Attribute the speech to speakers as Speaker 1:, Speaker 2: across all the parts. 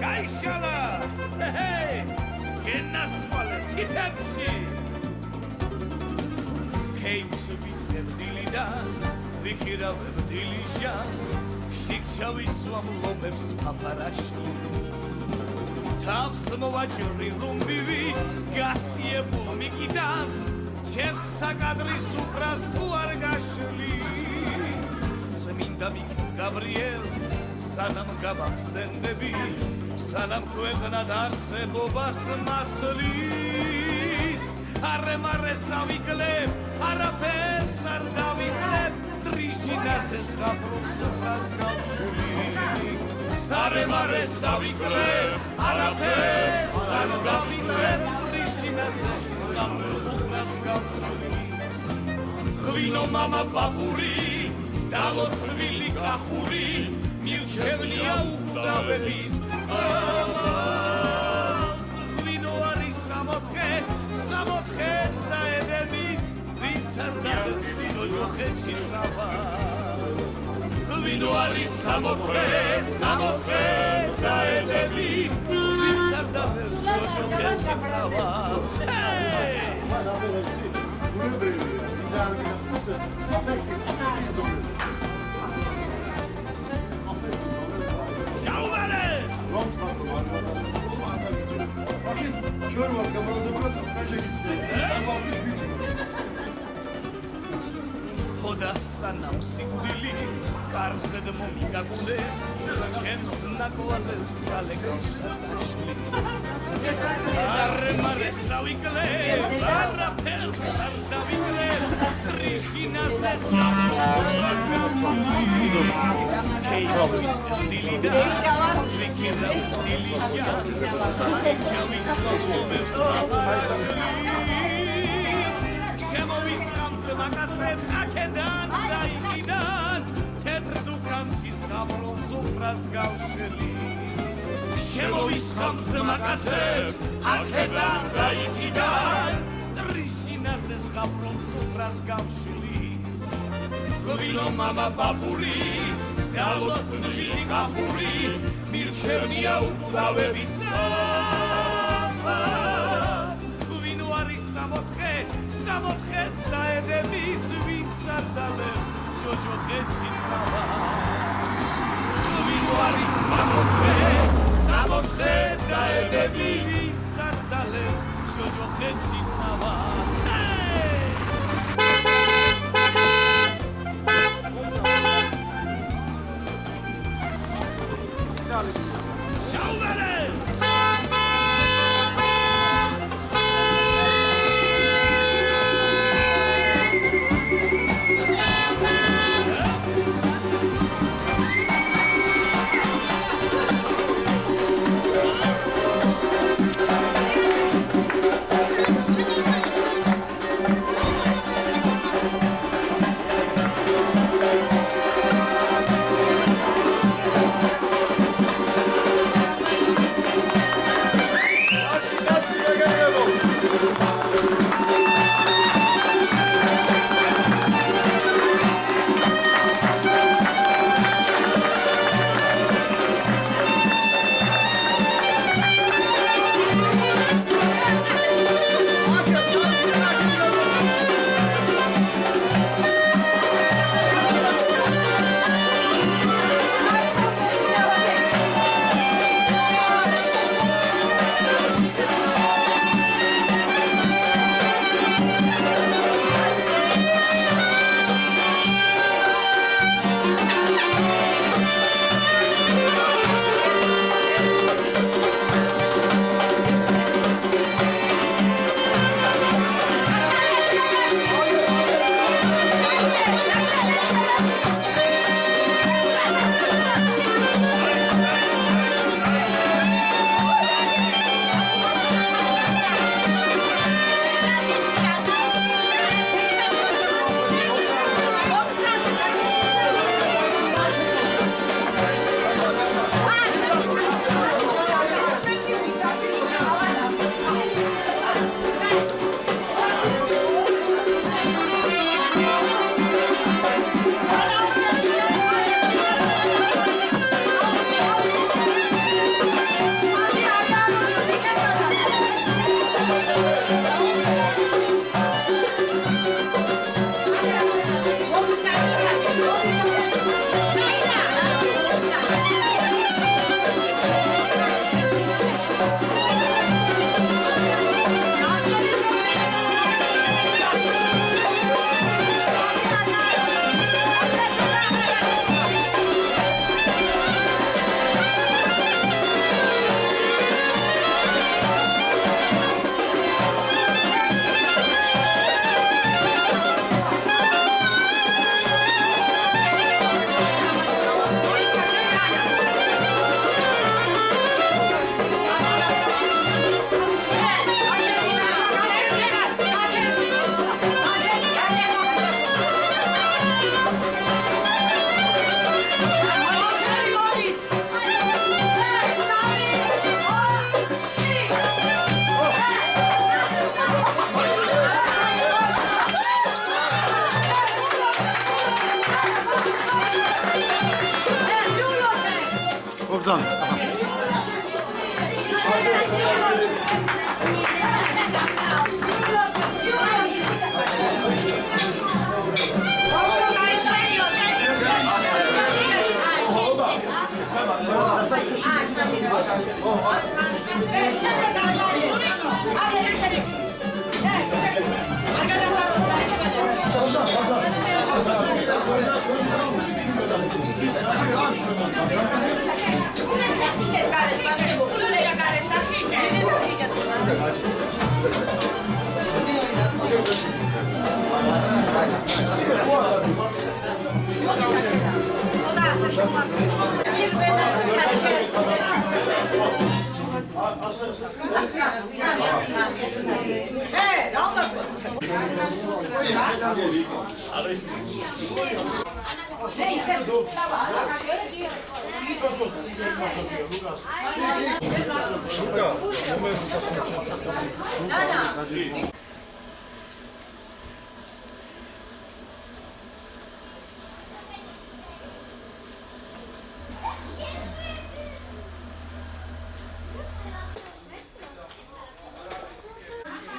Speaker 1: გაიშალა გენაცვალე თითებში ქეიმს ვიწყებ დილიდან ვიხირავებ დილიშანს შიგჩავის სვამლობებს ფაფარაშლის თავს მოვაჭრი რუმბივი გასიებულ მიკიდანს ჩემს საკადრის უფრას თუ არ გაშლის წმინდა მიკი გაბრიელს სანამ გავახსენდები სანამ ქვეყნად არსებობას მასლის არემარეს ავიკლებ არაფერს არ დავიკლებ ტრიშინაზე ზღაპრობს სუფრას გავშული არემარეს ავიკლებ არაფერს არ დავიკლებ ტრიშინაზე ზღაპრობს სუფრას გავშული ღვინო მამა პაპური დალოცვილი კახური მირჩევნია უკვდავების წამას ღვინო არის სამოთხეც და ედემიც ვინც არ დადებს ჯოჯოხეთში წავა ღვინო არის სამოთხეც და ედემიც ვინც არ დადებს ჯოჯოხეთში წავა Hodassanam siguili karzed momigagudets chems naklades zalegos tsashlis armare savigle arapels ardavigle rishinas esapos keis dilida vikiraus dilishas shechavis lobes მაგაცებს აქედან და იქიდან თეთრ დუქანში ზღაპროს სუფრას გავშლი შემოვისხამს მაგაცებს აქედან და იქიდან ტრიშინაზე ზღაპროს სუფრას გავშლი ღვინო მამა პაპური დალოცვილი კახური მირჩევნია უკვდავების წამას ღვინო არის სამოთხეც და ედემის ვინც არ დალევს ჯოჯოხეთში წავა ღვინო არის სამოთხეც და ედემის ვინც არ დალევს ჯოჯოხეთში წავა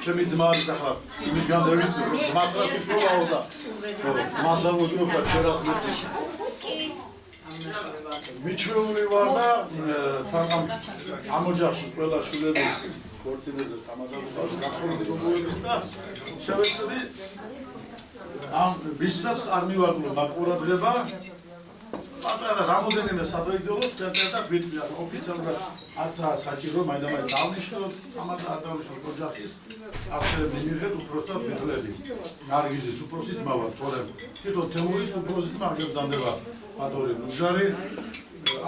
Speaker 2: ჩემი ძმა არის ახლა იმის განდევის ძმას რა შეშულაო და ძმასა ვუდგებ და შერას მეტის მიჩვეული ვარ და თან ამ ოჯახში ყველა შვილების ქორწინებზე თამაშობს გახურდობების და შევეცდი ამ ბიზნეს არ მივაკლო მაყურადღება პატარა რამოდენიმე სადღეგრძელო თეატრთან ვიტყვი ოფიციალურად აცა საჭირო მაინდა-მაინც დავნიშნოთ ამას არ დავნიშნოთ ოჯახის ასე მიმიღეთ უпроსტად ვიტლები ნარგიზის უფროსის ძმა ვარ თორემ თვითონ თემურის უფროსის ძმა გებრძანდება ბატონი ნუჟარი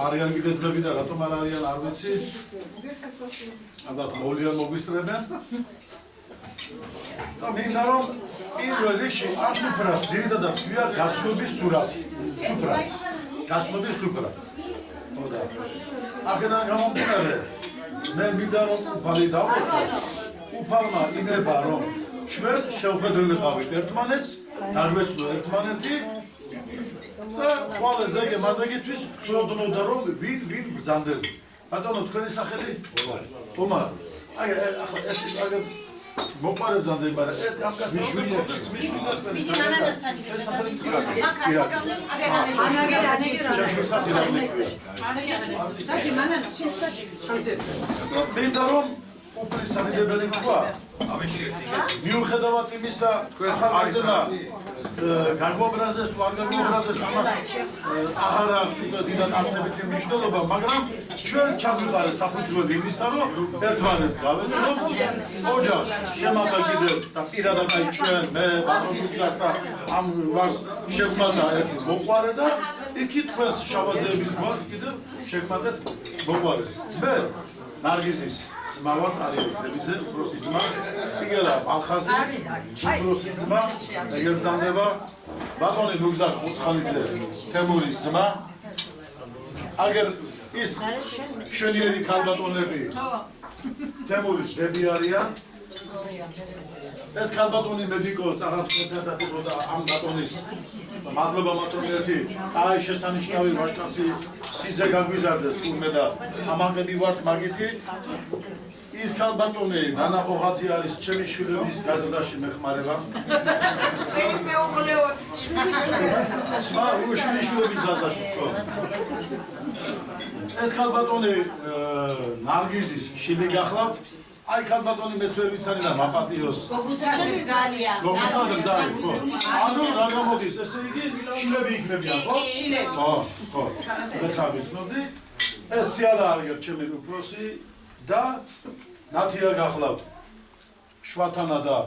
Speaker 2: არიან კიდეცები და რატომ არ არიან არ ვიცი ალბათ მოვლიან მოგვისწრებენ და მინდა რომ პირველ რიგში ამ სუფრას ძირითადად ქვია გაცნობის სურათი სუფრა გაცნობის სუფრა ხოდა აქედან გამომდინარე მე მინდა რომ უფალი დავუწყო უფალმა ინება რომ ჩვენ შევხედრილიყავით ერთმანეთს დაგვეცნო ერთმანეთი და ყველა ზეგე მასაგისთვის ვცოდნოდა რომ ვინ ბრძანდები ბატონო თქვენი სახელი ომარ აი ახლა ეს აგერ მოყარებს ამდენ მაგრამ ამ კაცს მიშვიდა თქვენი მინდა რომ უფლის სანიდებელი თქვა მიუხედავად იმისა ახალგაზრდა გაგვაბრაზეს თუ არ გაგვაბრაზეს ამას აღარ აქვს დიდად არსებითი მნიშვნელობა მაგრამ ჩვენ ჩაგვიყარეს საფუძველი იმისა რომ ერთმანეთს გავეცნოთ ოჯახს შემაგაგიდებ და პირადად აი ჩვენ მე ბატონი გზარდა ამ ვარს შეგვმატა ერთი მოყვარე და იქით თქვენს შავაზეების გვარს კიდევ შეგვმატეთ მოყვარე მე ნარგიზის მავარ ტარიელიზე უფროსი ძმა იგერა ბალხაზი უფროსი ძმა ეგერძანდება ბატონი ნუგზარ მუცხალიძე თემურის ძმა აგერ ის შენიერი ქალბატონები თემურის დედი არიან ეს ქალბატონი მედიკოს აღარ და ამ ბატონის მადლობა მათ რომ ერთი აი შესანიშნავი ვაჟკაცი სიძე გაგვიზარდეს თურმე და ამაღები ვართ მაგითი ის ქალბატონი ნანა ოღაძე არის ჩემი შვილების გაზრდაში მეხმარება
Speaker 3: ჩემი მეუღლეო
Speaker 2: შვილების გაზრდაში ხო ეს ქალბატონი ნარგიზის შილი გახლავთ აი ქალბატონი მესვერვიცანი და მაპატიოს
Speaker 4: გოგუცაშვილი ძალია
Speaker 2: გოგუცაშვილი ძალია ხო ანუ რა გამოდის ესე იგი შილები იქნებიან ხო
Speaker 4: შილები
Speaker 2: ხო ეს აღიცნობდი ეს სიალა არის ჩემი უფროსი და ნათია გახლავთ შვათანა და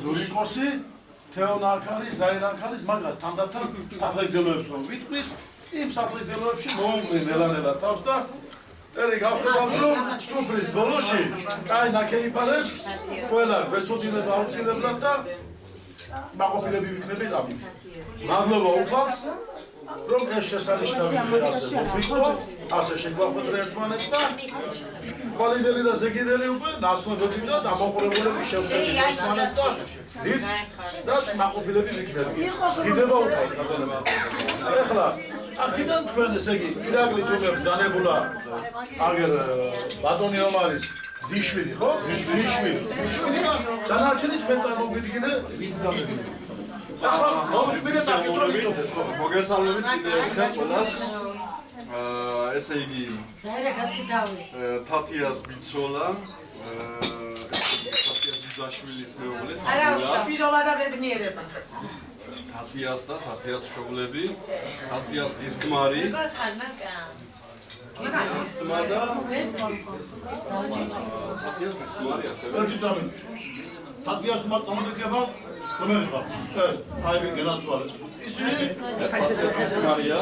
Speaker 2: ზურიკოსი თეონაკარი ზაირანკარის მაგას თანდათან საფრთხეებს რომ ვიტყვით იმ საფრთხეებში მოუყვნენ ნელა თავს და ერი გავხდებათ რომ სუფრის ბოლოში კაი ნაკეიფარებს ყველა გვესოდინეს აუცილებლად და მაყოფილები ვიქნებით ამით მადლობა უფალს რომ ეს შესანიშნავი ასე მოვიწყო ასე შეგვახვედრა ერთმანეთს და ყოლიდელი და ზეგიდელი უკვე ნაცნობები და დამოყრებულები შევხედეთ ერთმანეთს და დიდ და მაყოფილები ვიქნებით კიდევა უფალს ბატონო ეხლა აქედან თქვენ ესე იგი ირაკლი თუმე ბრძანებულა აგერ ბატონი ომარის დიშვილი ხო? დიშვილი და დანარჩენი თქვენ წარმოგვიდგინე ვიბრძანები ახლა მოვსმენთ აკეთებს
Speaker 5: მოგესალმებით კიდევ ერთხელ ყველას ესე იგი თათიას ბიცოლა თათიას ბიძაშვილის მეუღლე
Speaker 3: არა უშა პირველად ბედნიერება
Speaker 5: თათიას და თათიას მშობლები, თათიას დისკმარი, თათიას ძმა და თათიას დისკმარი ასევე.
Speaker 2: ერთი წამი. თათიას მოწამოდება რომელიც ხარ? აი გენაცვალე. ისინი
Speaker 5: თათიას დისკმარია,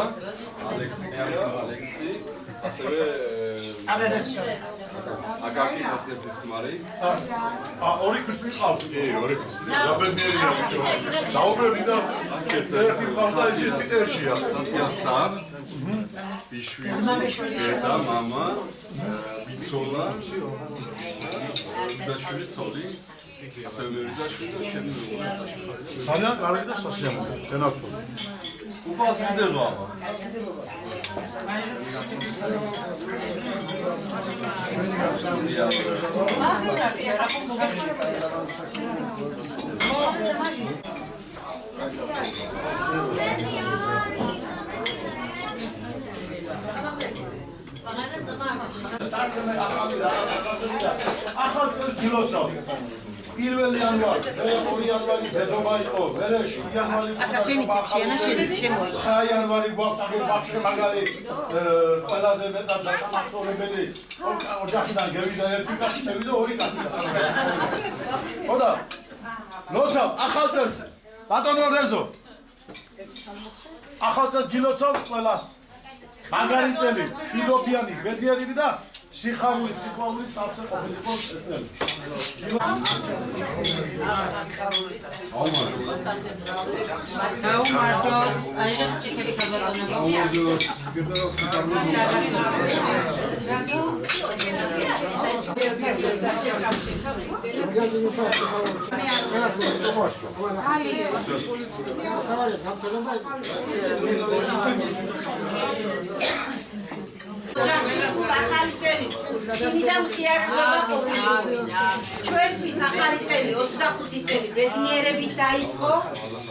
Speaker 5: ალექსი, ასევე აკაკი თათიას დისკმარი.
Speaker 2: ორი ქრისტიანი ყავს.
Speaker 5: ორი ქრისტიანი.
Speaker 2: რა ბედნიერია ბიჭო. დაუბრუნდი და ერთი ყავდა ის პიტერშია.
Speaker 5: თათიას და ბიშვილი, დედა, მამა, ბიცოლა, ბიძაშვილი, ცოლი, ასევე მე ბიძაშვილი და ჩემი მეუღლე.
Speaker 2: ძალიან კარგი და სასიამოვნო. გენაცვალე.
Speaker 5: უფასდება.
Speaker 2: ახალ წელს გილოცავს. 1 იანვარი, 2 იანვარი დედობა იყო, მერე 7 იანვარი ახლა 9 იანვარი გვაქვს აგერ ბაქში მაგარი ყველაზე მეტად დასამახსოვრებელი ოჯახიდან გევიდა ერთი კაცი, შევიდა 2 კაცი. ხოდა ლოცავ ახალ წელს ბატონო რეზო ახალ წელს გილოცავს ყველას. მაგარი წელი, მშვიდობიანი, ბედნიერები და სიხარული, სიყვარული სავსე ყოფილიყო ეს წელი.
Speaker 3: გაუმართლოს, აიღეთ ჭიქები ახალი წელი, შინიდან მხიარება ყოფილიყო. ჩვენთვის ახალი წელი 25 წელი ბედნიერებით დაიწყო,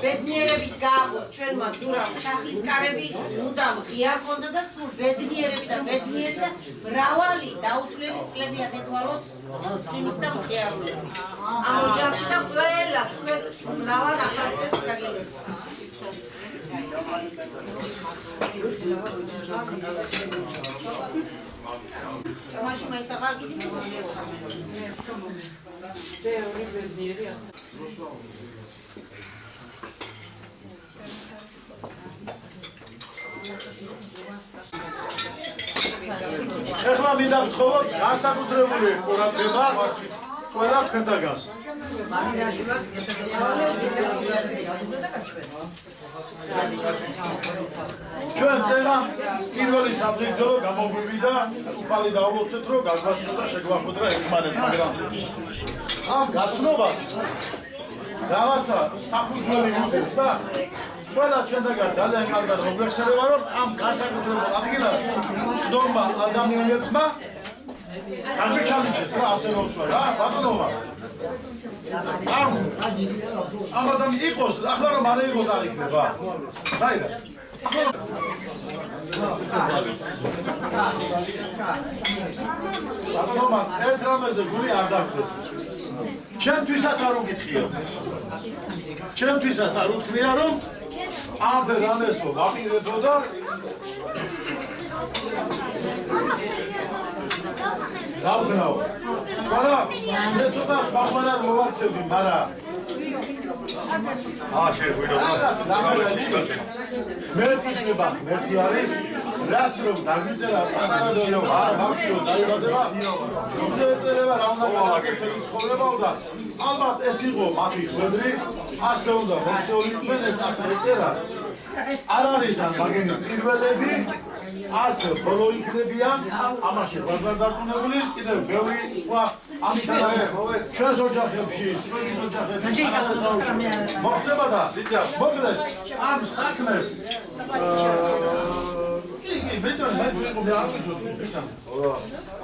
Speaker 3: ბედნიერებით გააყო ჩვენმა ზურამ სახლის კარები, მუდამ ღია ჰქონდა და სულ ბედნიერები და ბედნიერი და მრავალი დაუთვლელი წლები აკეთვალოთ შინით და მხიარულებით. ამ ოჯახში და ყველა თქვენს მრავალ ახალ წელს გაგიოცოთ. Чамаши майцაღარ გიდი? ბევრი ბედნიერია.
Speaker 2: ეხლა მინდა ვთხოვოთ განსაკუთრებული ყურადღება ყველა თქვენთაგანს. ჩვენ წერამ პირველი საფრთხილო გამოგვივიდა, უფალი დავუცეთ, რომ გაგვაცნო და შეგვახვედრა ერთმანეთს, მაგრამ ამ გაცნობას რაღაცა საფუძველი უწევს და ყველა ჩვენთაგან ძალიან კარგად მოგვეხსენება, რომ ამ განსაკუთრებულ ადგილას ნორმა ადამიანებმა გაგვიჩალენჯეს რა ასე რომ ვთქვა რა ბატონობა ამ ადამი იყოს ახლა რომ არ იყოს არ იქნება დაიდა ახლა ბატონობა ერთ რამეზე გული არ დახდეთ ჩემთვისაც არ უკითხია ჩემთვისაც არ უთქვია რომ ამ რამეს ვაპირებო და გავგნაო. მაგრამ მე ცოტა სხვაგვარად მოვაქცევდი, მაგრამ შეგვიდა. მერტი ხდება, მერტი არის, რას რომ დაგვიწერა პატარა დონე არ ბავშვიო დაიბადება. შეეწერება რა უნდა გაკეთდეს ცხოვრება და ალბათ ეს იყო მათი ხვედრი, ასე უნდა მოხსეულიყვნენ ეს ასე ეწერა. არ არის ამ მაგენი პირველები არც ბოლო იქნებიან, ამაში ვარ დარწმუნებული, კიდევ ბევრი სხვა ამიტომაც ჩვენს ოჯახებში, ჩვენს ოჯახებში მოხდება და მოკლედ ამ საქმეს კი, მეტყვი არ ვიცოდი, ბიჭო.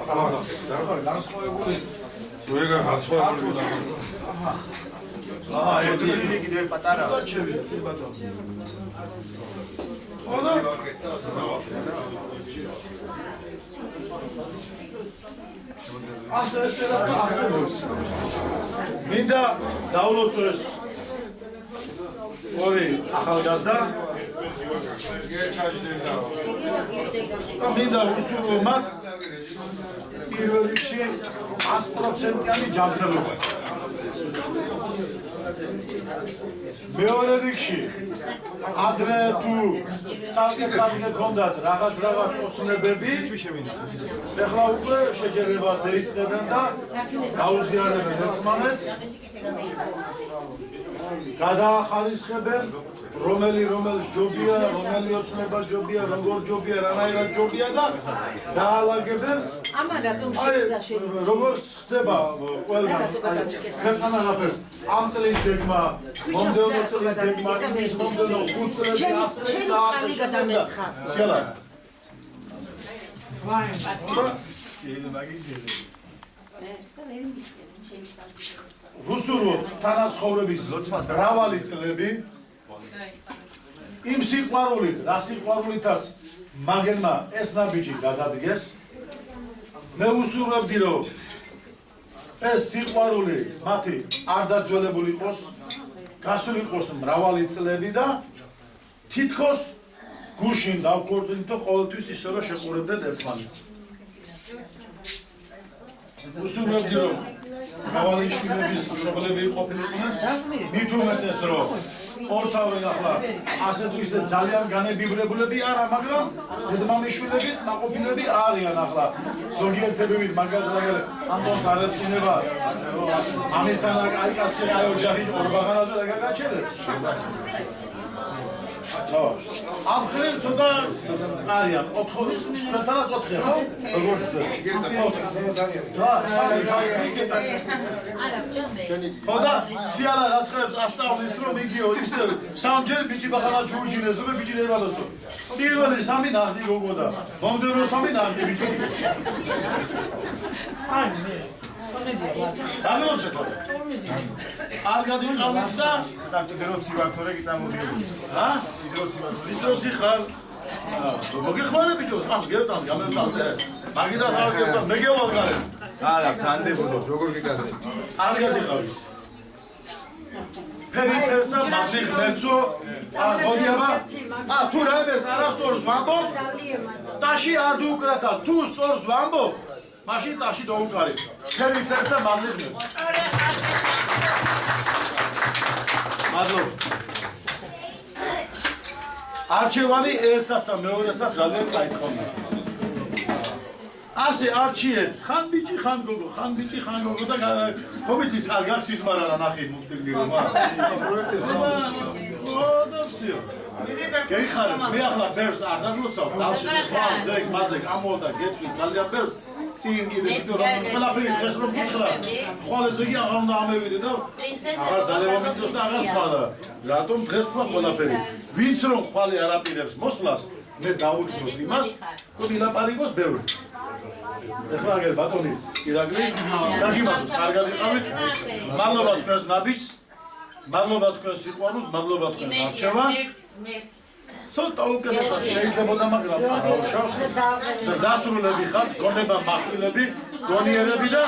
Speaker 2: ახლა განსხვავებული ვერ განსხვავებული და ერთი კიდევ პატარა. ასე ეწერა და ასე მოის. მინდა დავლოცო ეს ორი ახალგაზრდა და მინდა უსურვო მათ პირველ რიგში 100%-იანი ჯანმრთელობა. მეორე რიგში ადრე თუ სალკე გქონდათ რაღაც ოცნებები, ეხლა უკვე შეჯერებას დაიწყებენ და გაუზიარებენ ერთმანეთს, გადაახარისხებენ რომელს ჯობია, რომელი ოცნება ჯობია, როგორ ჯობია, რანაირად ჯობია და დაალაგებენ. როგორც ხდება ყველგან ქვეყანა რაფერს ამ წლის გეგმა, მომდევნო წლის გეგმა, იმის მომდევნო 5 წლებში
Speaker 3: ჩემი წყალი გადამესხა.
Speaker 2: ცელა. რუსულო თანაცხოვრების მრავალი წლები იმ სიყვარულით, რა სიყვარულითაც მაგენმა ეს ნაბიჯი გადადგეს. მე უსურვებდი რომ ეს სიყვარული მათი არ დაძველებული იყოს, გასული იყოს მრავალი წლები და თითქოს გუშინ დავქორწინდით ყოველთვის ისე რომ შეყურებდნენ ერთმანეთს. უსურვებდი რომ მრავალი შვილების მშობლები ყოფილიყვნენ, მით უმეტეს რომ ორთავი ახლა ასე თუ ისე ძალიან განებიბრებულები არა, მაგრამ დედმამიშვილები ნაყოფილები არიან ახლა. ზოგიერთებივით მაგალითად ამბობს არ ეწინება ამისთან აი კაცი აი ოჯახი ორბაღანაზე რა გაგაჩერებს. ამ ხელ ცოტა არიან 4 თანაც 4-ია ხო? როგორ ხოდა სიალა რასხებს ასწავლის რომ იგიო ისე სამჯერ ბიჭი ბაღანა ჯურჯინეს რომ ბიჭი ლებადოსო პირველი 3 ნახდი გოგოდა მომდევნო 3 ნახდი ბიჭი აი მე დაგროცე თორე არ გადიყავით და დაგროცი ვარ თორე გიწამოდიო რა ისროცი ხარ მოგეხმარე ბიჭო ამ გევთან გამევთან მაგიდა ხარ მე გევალგარე არა თანდებოდო როგორ გიგადე არ გადიყავით ფერიფერს და მაგდიხ მეცო არ გოდიაბა თუ რაიმეს არასწორს ვამბობ ტაში არ დუუკრათა თუ სწორს ვამბობ მაშინ ტაში დაუკარი ფერიფერს და მაგდიხ მეცო მადლობა არჩევანი ერთსაც და მეორესაც ძალიან კაი ხომ ასე არჩიეთ ხან ბიჭი ხან გოგო ხან ბიჭი ხან გოგო და კომიციის არ გახსის მარა რა ნახე მუქტილმი რომ და всё გეიხარე მე ახლა ბერს არ დაგლოცავ დავში ხვალ ზეგ მაზეგ ამოდა გეტყვი ძალიან ბერს წინ კიდე რომ ყველაფერი დღეს რომ გიხლა ხვალ ზეგი აღარ უნდა ამევიდე და აღარ დალევამიწევს და აღარ სხვა რატომ დღეს თქვა ყველაფერი ვინც რომ ხვალე არ აპირებს მოსვლას მე დავუდგოთ იმას რომ ილაპარაკოს ბევრი ეხლა აგერ ბატონი ირაკლი დაგიმართოთ კარგად იყავით მადლობა თქვენს ნაბიჯს მადლობა თქვენს სიყვარულს მადლობა თქვენს არჩევანს ცოტა უკეთესად შეიძლებოდა მაგრამ არა უშავს დასრულები ხართ გონება מחვილები გონიერები და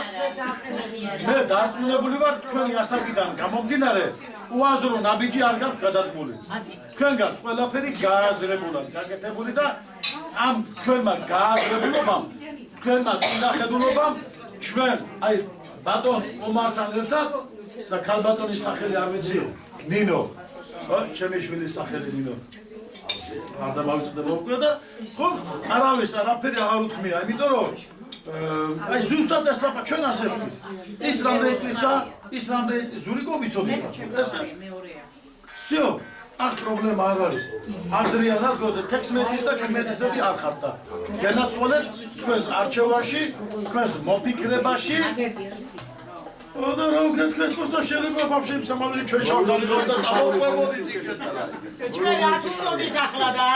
Speaker 2: მე დარწმუნებული ვარ თქვენი ასაკიდან გამომდინარე უაზრო ნაბიჯი არ გაქვთ გადადგმული თქვენგან ყველაფერი გააზრებულად გაკეთებული და ამ თქვენმა გააზრებულობამ თქვენმა წინახედულობამ ჩვენ აი ბატონ ომართან ერთად და ქალბატონის სახელი არ ვიცი ნინო ჩემი შვილის სახელი ნინო არ დამავიწყდება უკვე და ხომ არავის არაფერი აღარ უთქმია იმიტომ რომ აი ზუსტად ეს რა ჩვენ ასე ვთქვით ის რამდენი წლისა ის რამდენი წლის ზურიკო ვიცოდით ესე всё აქ პრობლემა არ არის აზრიანად გოდე 16 და 17-ები არ ხართ და განაცვალეთ თქვენს არჩევანში თქვენს მოფიქრებაში და რომ გეთქვით просто შეიძლება вообще სამალული ჩვენ შევდარიყავ და წავყვებოდით იქეთ არა
Speaker 3: ჩვენ რაც ვუნდით ახლა და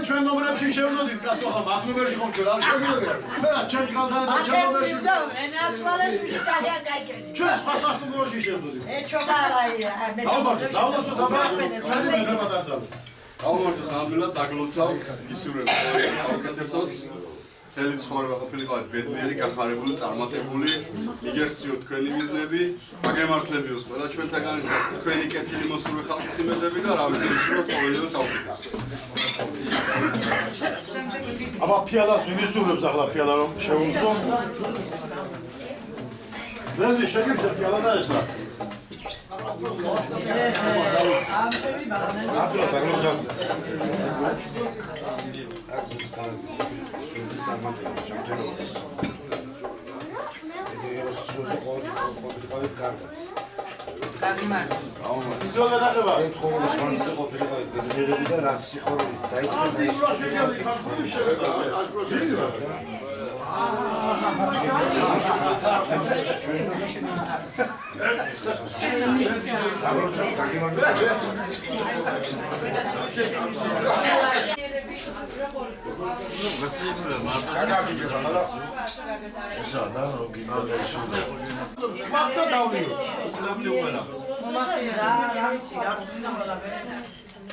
Speaker 2: ჩვენ ნომრებში შევდოდით კაცო ხა მახნობერში ხომ ჩვენ არ შევდოდით მე რა ჩემ კალთან და ჩემ ნომრებში
Speaker 3: ენაცვალეს ძალიან გაიგეთ
Speaker 2: ჩვენ სხვა სასტუმროში შევდოდით
Speaker 3: ეჩოგარაია მე
Speaker 2: დავდასო დაბა ჩვენ მეგაბადაცალ
Speaker 5: აუმორჩოს ამბილად დაგლოცავ ისურვებ საუკეთესოს მთელი ცხოვრება ყოფილიყავით ბედნიერი, გახარებული, წარმატებული, იგერციოთ თქვენი მიზნები, აგემართლებიოს ყველა ჩვენთაგანი თქვენი კეთილი მოსურვე ხალხის იმედები და რა ვიცი, ვისურვოთ ყოველივე საუკეთესო.
Speaker 2: აბა ფიალას ვინ ისურვებს ახლა ფიალა რომ შეუმსო? ლეზი შეგიძლია ფიალა და ესა.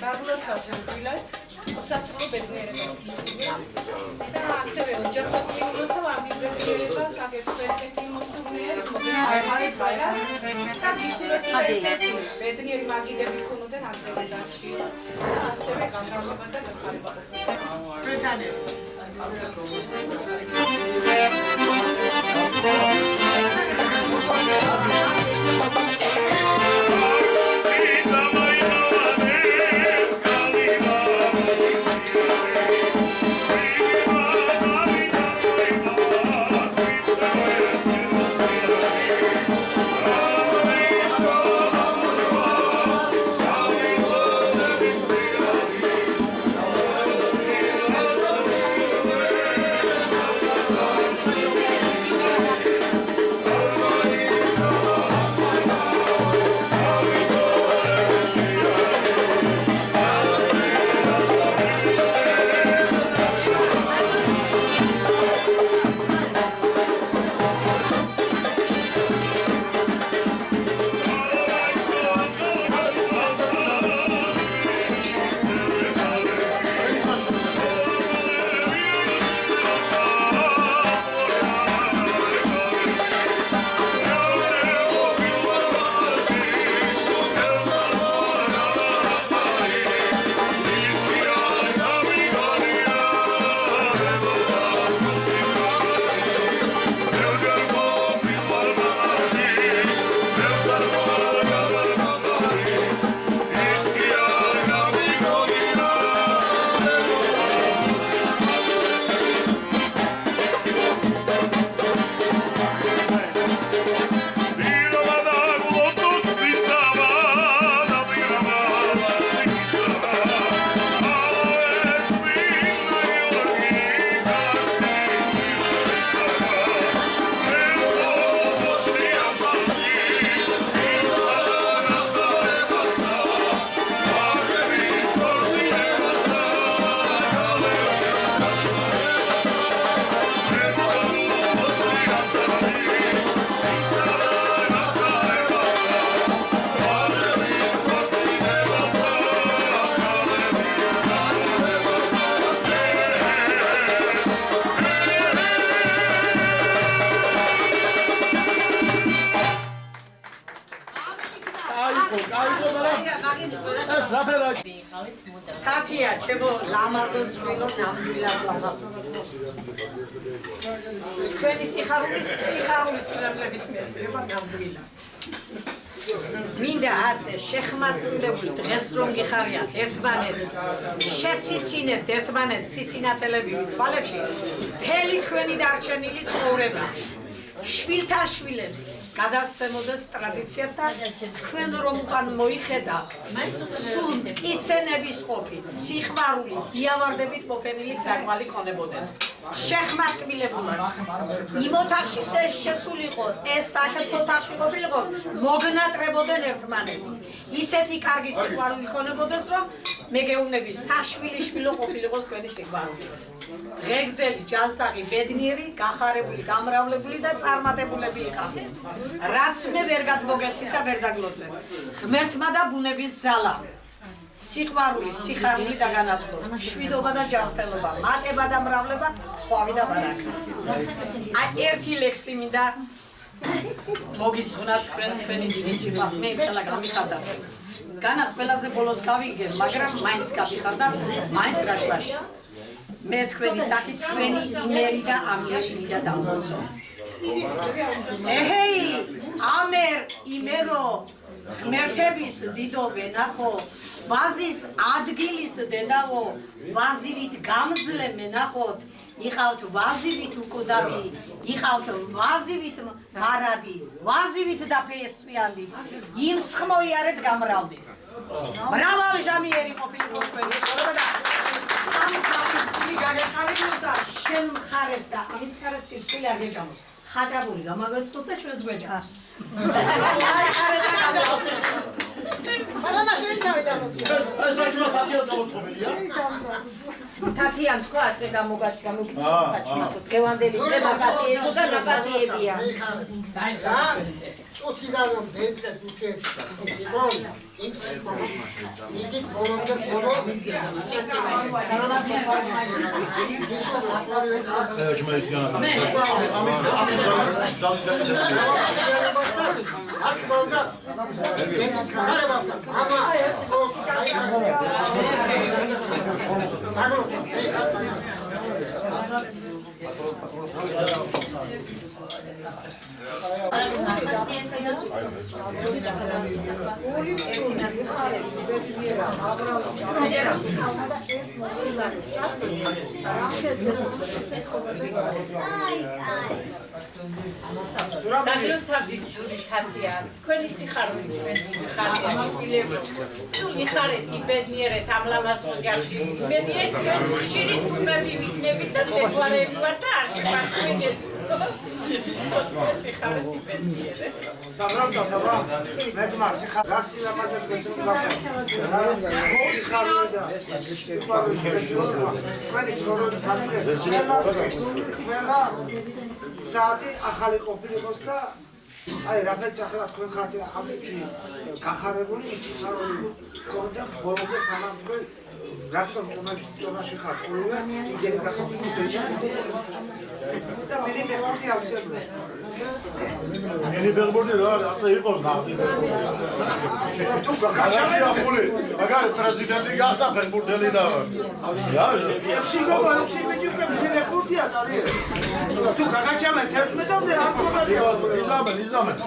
Speaker 4: Bagloța celălalt, o să asupă pe tine da, se vede, încercați minuța la biblioteca, să agă pe tine suner, da, disulă pe tine rimaghi de biconul de naționalizați. Se vede că am rămas pe tine
Speaker 6: Katia, çebo namazı çıkıyor, namdülillah namazı. Köyni siharul istiremle bitmiyor, bak namdülillah. Მინდა ასე შეხმატკრივებული დღეს რომ გიხარიათ ერთმანეთს შეციცინებთ ერთმანეთს ციცინათელები თვალებში მთელი თქვენი დარჩენილი ცხოვრება შვილთან შვილებს გადასცემოდეს ტრადიციად და თქვენ რომ უკან მოიხედავთ სულ მტკიცენების ყოფით სიხმარულით იავარდებით მოფენილი გზაკვალი ქონებოდეთ შეხმატკილებულად იმ ოთახში შესულიყო ეს საკეთო ოთახში ყოფილიყოს მოგნატრებოდნენ ერთმანეთი ისეთი კარგი სიყვარული ქონებოდეს რომ მე გეუბნები საშვილი შვილო ყოფილიყოს თქვენი სიყვარული ღეგრძელი ჯანსაღი ბედნიერი გახარებული გამრავლებული და წარმატებულები იყავით რაც მე ვერ გადმოგეცით და ვერ დაგლოცეთ ღმერთმა და ბუნების ძალამ სიყვარული, სიხარული და განათლება, მშვიდობა და ჯანმრთელობა, მატება და მრავლება, ხვავი და ბარაკა. აი ერთი ლექსი მინდა მოგიძღვნათ თქვენი დიდი სიყვარული, მე ხელა გამიხარდა. განა ყველაზე ბოლოს გავიგე, მაგრამ მაინც გავიხარდა, მაინც გაშლაში. მე თქვენი სახით, თქვენი იმერი და ამჯერში მინდა დავმოცო. ეჰეი, ამერ, იმერო, ღმერთების დიდობე, ნახო, ვაზის ადგილის დედავო, ვაზივით გამძლე მენახოთ, იყავთ ვაზივით უკუდავი, იყავთ ვაზივით მარადი, ვაზივით დაფესვიანდით, იმ სხმოიარეთ გამრავლდით. მრავალი ჟამიერი ყოფილიყო თქვენი ცხოვრება და ამ თავის ძილი გაგეხარებიოს და შენ მხარეს და ამის მხარეს სირცვილი არ გეჯამოს. ხაჭაპური გამაგაცნოთ და ჩვენც გვეჯამოს. აი ხარეს და გამოვწეთ. მანანა შეიძლება დავიდანოცი.
Speaker 2: ეს საჭირო თათიას გამოწყობილია.
Speaker 3: თათიან თქვა წე გამოგიჩნდა დღევანდელი დემოკრატიები და ნაპატიებია.
Speaker 7: წუთიდან რომ დაიწყეთ უკეთ სიყვარული, იმ სიყვარულს იგით ბოლომდე ბოლო
Speaker 8: Თქვენი სიხარული თქვენს ხარია მისილები სულ იხარეთ იბედნიერეთ ამ ლამაზ მოძიებში იმედია თქვენ ხშირის თუმები ვიქნებით და მეგვარები ვარ და არ შეგვარწმენდეთ იხარეთ იბედნიერეთ
Speaker 7: საათი ახალი ყოფილიყოს და აი რაღაც ახლა თქვენ ხართ ამებში გახარებული ის ხარული კონდა ბოლომდე სანამ თქვენ რაცომ თომაში ხართ ორივე იგივე გახარებული და მე მეხუთი ავწერდი
Speaker 2: მენი ბელბორდი რა ასე იყოს ნახტი თუ გაკაჩაში აფული მაგარი პრეზიდენტი გახდა ბელბორდელი და რა
Speaker 7: ფსიქოლოგში მეჯუქე მე მეხუთია ზარი თუ გაკაჩამე 11-მდე რა პრობლემაა
Speaker 2: იზამენ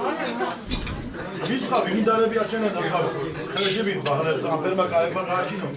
Speaker 2: ვიწყავ იმდარები აჩენენ ახლა ხელები ბაღრებს აფერმა კაებმა გააჩინო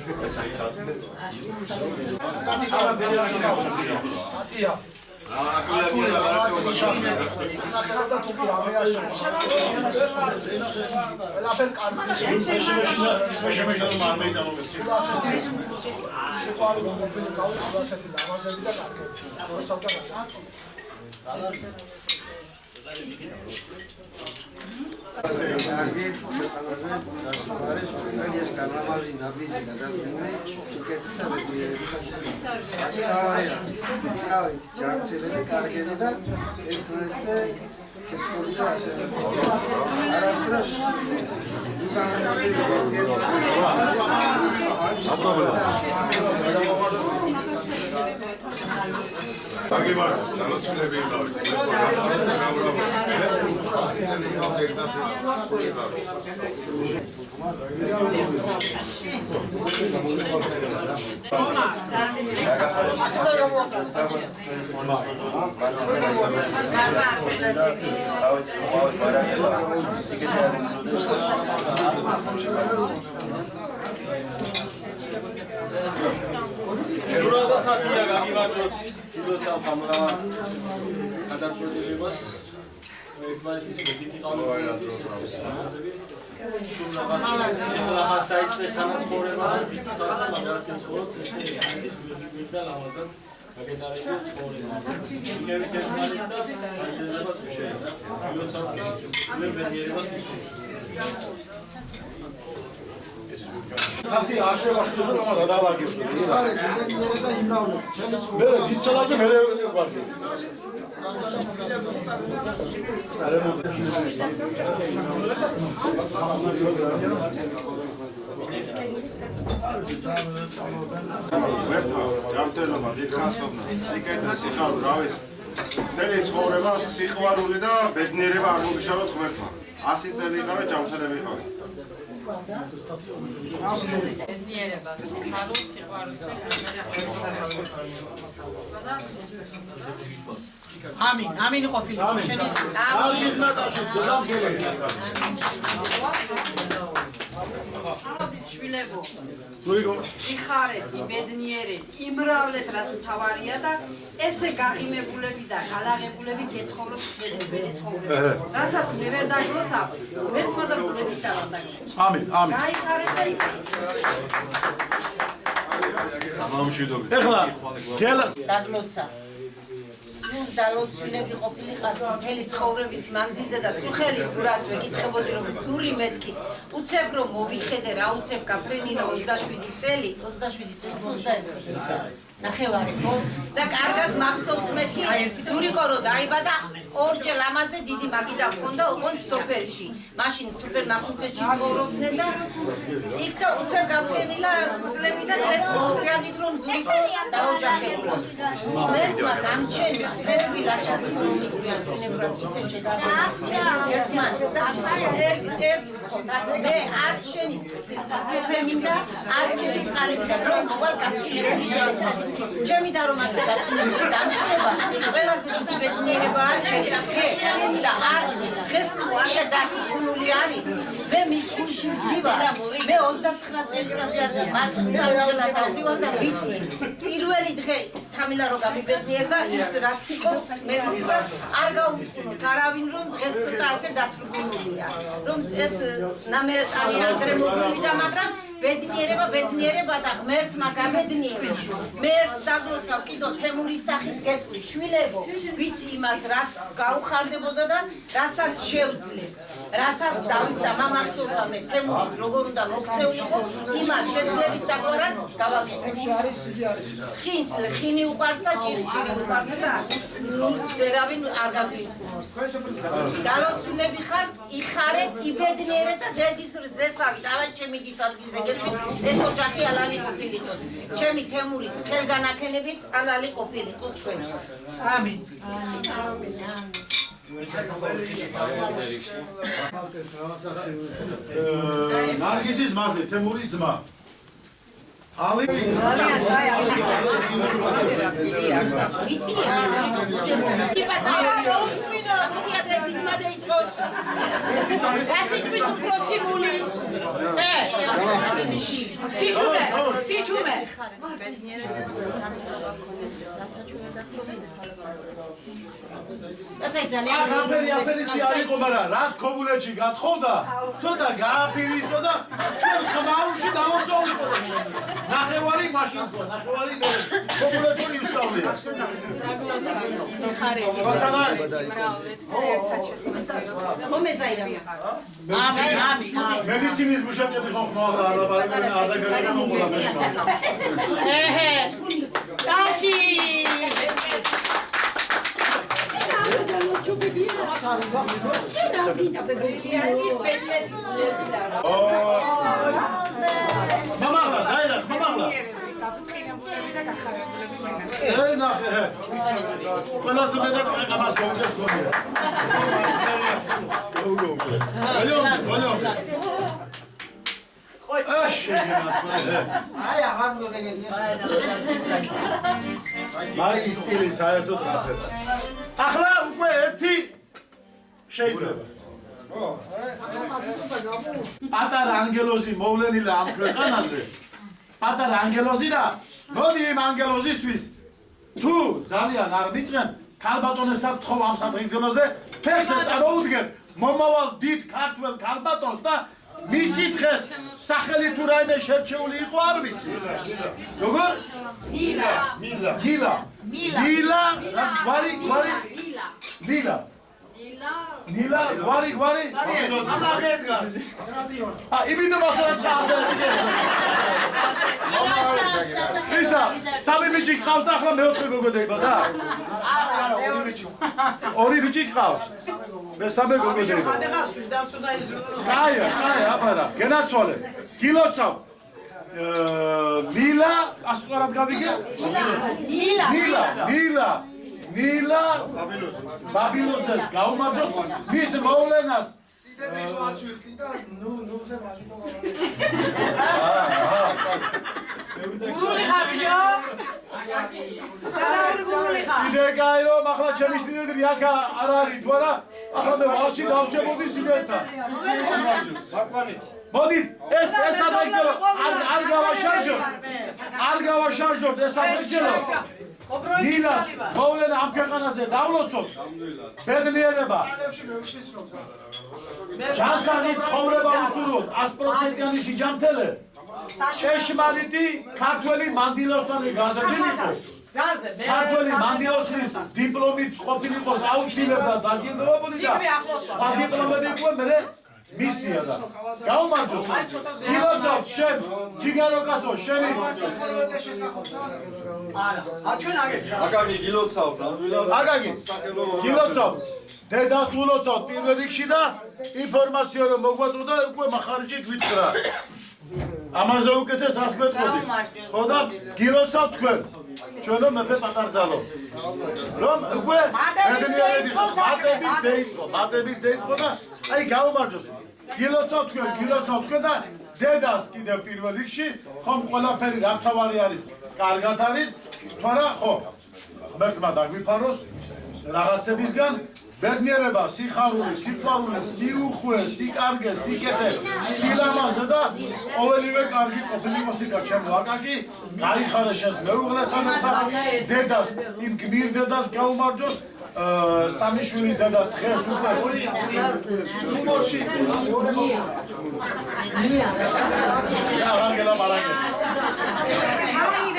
Speaker 1: სურათა თათია გამიმარჯვოთ სილოცა გამრავალ გადაწყვეტილებას ერთმანეთის მოგიტი ყავით სულაც დაიწყეთ თანაცხოვრება და მაგალითად ცხოვრობთ ესე ის და ლამაზად აგენარები ცხოვრება შეგევით ერთმანეთს და აიძულებაც შეიძლება სილოცა და მებედიერებას მისურვებთ
Speaker 2: თათი აშევაშდება რომ რა დალაგებს
Speaker 7: ხარეთ იბედნიერე და იმრავლეთ ჩემი
Speaker 2: მე დიცალაზე მე ვარ ვერტმა ჯანმრთელობა დიდხანსოვნა სიკეთე სიხარული რავის მთელი ცხოვრება სიყვარული და ბედნიერება არ მოგიშალოთ ღმერთმა 100 წელი იღავე ჯანმრთელები იყავით
Speaker 8: ბედნიერება, სიხარული, სიყვარული.
Speaker 6: ამინ ყოფილიყო შენი
Speaker 3: შვილებო იხარეთ, ბედნიერეთ, იმრავლეთ რაც მთავარია და ესე გაღიმებულები და გალაღებულები გეცხოვროთ ბედნიერი ცხოვრება. რასაც მე ვერ დაგლოცავ, ერთმა და ბუნების სალამ დაგლოცავ.
Speaker 2: ამინ
Speaker 3: გაიხარეთ და
Speaker 2: ეხლა გელა
Speaker 3: დაგლოცა. დალოცვილები ყოფილიყავით მთელი ცხოვრების მანძილზე და წუხელი სურას ვეკითხებოდი რომ სური მეთქი უცებ რომ მოვიხედე რა უცებ კაფრენინო 27 წელი 26 ნახევარი ხო და კარგად მახსოვს მეთქი სურიკო რომ დაიბადა ორჯერ ამაზე დიდი მაგიდა ჰქონდა ოღონდ სოფელში მაშინ სუპერ ნახუცეთში ცხოვრობდნენ და იქ და უცებ გაფრენილა წლები და დღეს მოგვიანდით რომ სურიკო დაოჯახებულა მერტმა გამჩენია დღესვი რაჭადი მომიყვია შენებრად ისე შედარდა ერთმანეთს და მე არ შენი ფემინდა არ ჩემი წყალები და რომ მოვალ გაცილებული ჟანრი ჩემი და რომ ასე გაცილებული დამხება ყველაზე დიდი ბედნიერებაა ჩემი და არ დღეს თუ ასე დაკუნული არის მე მის გულში ვზივარ მე 29 წელიწადია მარცხნივ დავდივარ და ვიცი პირველი დღე თამილა რო გამიბედნიერდა ის რაც იყო მე ვიცი არ გაუწყნოთ არავინ რომ დღეს ცოტა ასე დათრგუნულია რომ ეს ნამეტანი ადრე მოგვივიდა მაგრამ ბედნიერება და ღმერთმა გამედნიერება მე ერთს დაგლოცავ კიდო თემურის სახით გეტყვი შვილებო ვიცი იმას რაც გაუხარდებოდა და რასაც შევძლებ რასაც დავიდა მამახსოვდა მე თემურის როგორ უნდა მოქცეულიყო იმას შეძლების დაგვარად გავაკეთებ ხინი უყარს და ჭირჭირი უყარს და ვერავინ არ გაგვიყვოს დალოცვილები ხართ იხარეთ იბედნიერეთ და დედის რძესავით ავай ჩემი დის ადგილზე ეს ოჯახი ალალი ყოფილიყოს. ჩემი თემურის ხელგანაკენებით ალალი ყოფილიყოს თქვენ. ამინ.
Speaker 2: ნარგიზის მაზლი თემურის ძმა. ალი აფერისი არ იყო, მაგრამ რას ქობულეთში გათხოვდა, ცოტა გააფირისო და ჩვენ ხმაურში დავასწავლიყო. ნახევარი მაშინ ხო, ნახევარი მე ქობულეთური უსწავლია. მედიცინის მუშაკები ხო ხმაურა არაბარებენ არ დაგაგებენ მოყოლა მესმა.
Speaker 6: ტაში
Speaker 2: მამაღლა, საერად, მამაღლა. ნახე. ყველაზე მეტად ამას მოვგებ გონია.
Speaker 7: აი აღარ მოგეგენია.
Speaker 2: აი ის წილი საერთოდ გაფერდა. ახლა უკვე ერთი შეიძლება. პატარა ანგელოზი მოვლენილა ამ ქვეყანაზე. პატარა ანგელოზი და მოდი იმ ანგელოზისთვის თუ ძალიან არ მიწყენ ქალბატონებს ათხოვ ამ საფრთხეზე ფეხზე წარმოუდგენ მომავალ დიდ ქართველ ქალბატონს და მისი დღეს სახელი თუ რაიმე შერჩეული იყო არ ვიცი. როგორ? ლილა. ლილა, გვარი. იმით მასალაც ხაზები. ისა, სამი ბიჭი გყავთ ახლა მეოთხე გოგო დაიბადა? არა, ორი ბიჭი გყავთ. მესამე გოგო დაიბადა. კაია, აბარა, გენაცვალე. გილოცავ. ლილა ასწორად გავიგე? ლილა ბაბილონძეს გაუმარჯოს მის მოვლენას
Speaker 9: სიდედრის ვაჩვიხდი და ნუზე მაგიტო
Speaker 6: გული ხარჯო სანაური გული ხარ
Speaker 2: სიდეკაი რომ ახლა ჩემი სიდედრი აქა არ არის თუ არა ახლა მე ვალში დავჭებოდი სიდედთან მოდით ეს ადაგზელო არ გავაშარჟოთ ეს ადაგზელო დილას მოვლენა ამ ქვეყანაზე დავლოცოთ ბედნიერება ჯანსაღი ცხოვრება უსურვოთ 100%-იანი სიჯანმრთელე ჭეშმარიტი ქართველი მანდილოსანი გაზრდილი იყოს ქართველი მანდილოსნის დიპლომით ყოფილიყოს აუცილებლად დაჯილდოებული და სხვა დიპლომები იყო მე მისია და გაუმარჯოს ილოცავთ შენ ჯიგარო კაცო შენი არა ჩვენ
Speaker 5: აკაკი გილოცავ
Speaker 2: აკაკი გილოცავ დედას ულოცავთ პირველ რიგში და ინფორმაცია რომ მოგვაწვდა და უკვე מחარჯი გვითხრა ამაზე უკეთეს რას მეტყოდი ხო და გილოცავთ თქვენ ჩვენო მეფე პატარძალო რომ უკვე მატებით დაიწყო და აი გაუმარჯოს გილოცავთ თქვენ და დედას კიდევ პირველ რიგში ხომ ყველაფერი რა თავარი არის კარგად არის თორა ხო ღმერთმა დაგვიფაროს რაღაცებისგან ბედნიერება, სიხარული, სიყვარული, სიუხვე, სიკარგე, სიკეთე, სილამაზე და ყოველივე კარგი ყოფილიყოს იქა ჩემო აკაკი, გაიხარე შენს მეუღლესთან ერთად, დედას, იმ გმირ დედას გაუმარჯოს, სამი შვილის დედა დღეს უკვე უმორში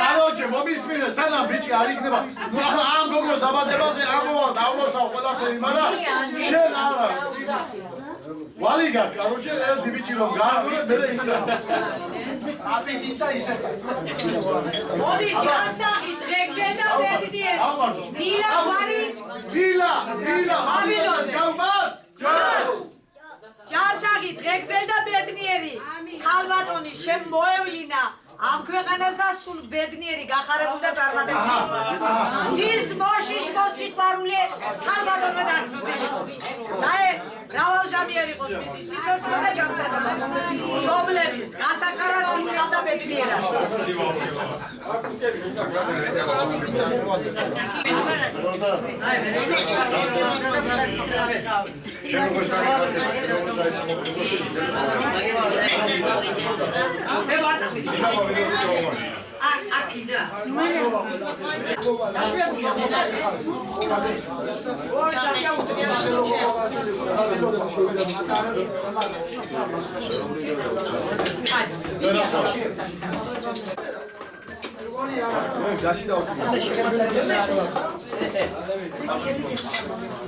Speaker 2: კაროჩე მომისმინე სანამ ბიჭი არ იქნება ახლა ამ გოგო დაბადებაზე ამოვა დავლოცავ ყველაფერი მაგრამ შენ არა ვალიგა კაროჩე ერთი ბიჭი რომ გააგურე დერე იქნება აპიკით და ისეც
Speaker 6: მოდი ჯანსაღი დღეგზელ და ბედნიერი ლილა ვარი
Speaker 2: ლილა ბაბილონს გაუმართ
Speaker 6: ჯანსაღი დღეგზელ და ბედნიერი ქალბატონი შენ მოევლინა ამ ქვეყანას და სულ ბედნიერი გახარებული და წარმატებული ღვთის მოშიშ მოსიყვარული ქალბატონო დაგზრდილი და მრავალჟამიერი იყოს მისი სიცოცხლე და ჯანმრთელობა მშობლების გასაკარად დიდხარ და ბედნიერად Akida.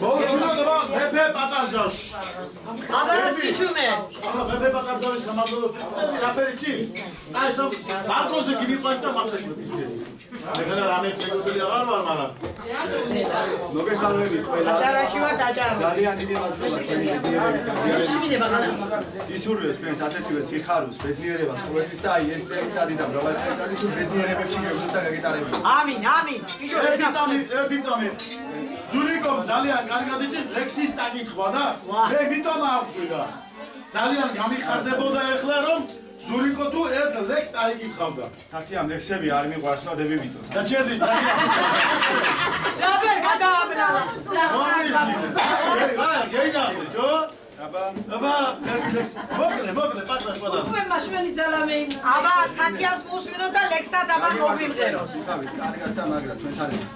Speaker 2: მოუსმინო მეფე პატარძალს
Speaker 6: აბა სიჩუმე
Speaker 2: მეფე პატარძალის სამაგლოს რაფერიცი აი სო ბარგოზე გიმიყვანდა მაქსაშვილი ეხლა რამე ცეკობილი აღარ ვარ მაგრამ მოგესალმებით ყველა
Speaker 6: აჭარაში ვარ აჭარა
Speaker 2: ძალიან დიდი მადლობა ჩვენი ბედნიერების
Speaker 6: შევიდება ხალხი
Speaker 2: ისურვებს თქვენს ასეთივე სიხარულს ბედნიერებას ყოველთვის და აი ეს წელიწადი და მრავალი წელიწადი სულ ბედნიერებებში გეუბნებთ და გაგიტარებთ
Speaker 6: ამინ
Speaker 2: ერთი წამი ზურიკომ ძალიან კარგად იცის ლექსის წაკითხვა და მე მიტომ ავხვიდა ძალიან გამიხარდებოდა ეხლა რომ ზურიკო თუ ერთ ლექს აიკითხავდა თათი ამ ლექსები არ მიყვარს და დები ვიწეს და ჩერდი
Speaker 6: რაბერ გადააბრალა
Speaker 2: რა გეინახე ჯო აბა ერთი ლექსი მოკლე პატარა ყველა
Speaker 6: უკვე მაშვენი ძალამეინ აბა თათიას მოსვინო და ლექსად აბა მოვიმღეროს
Speaker 2: კარგად და მაგრა ჩვენ შარები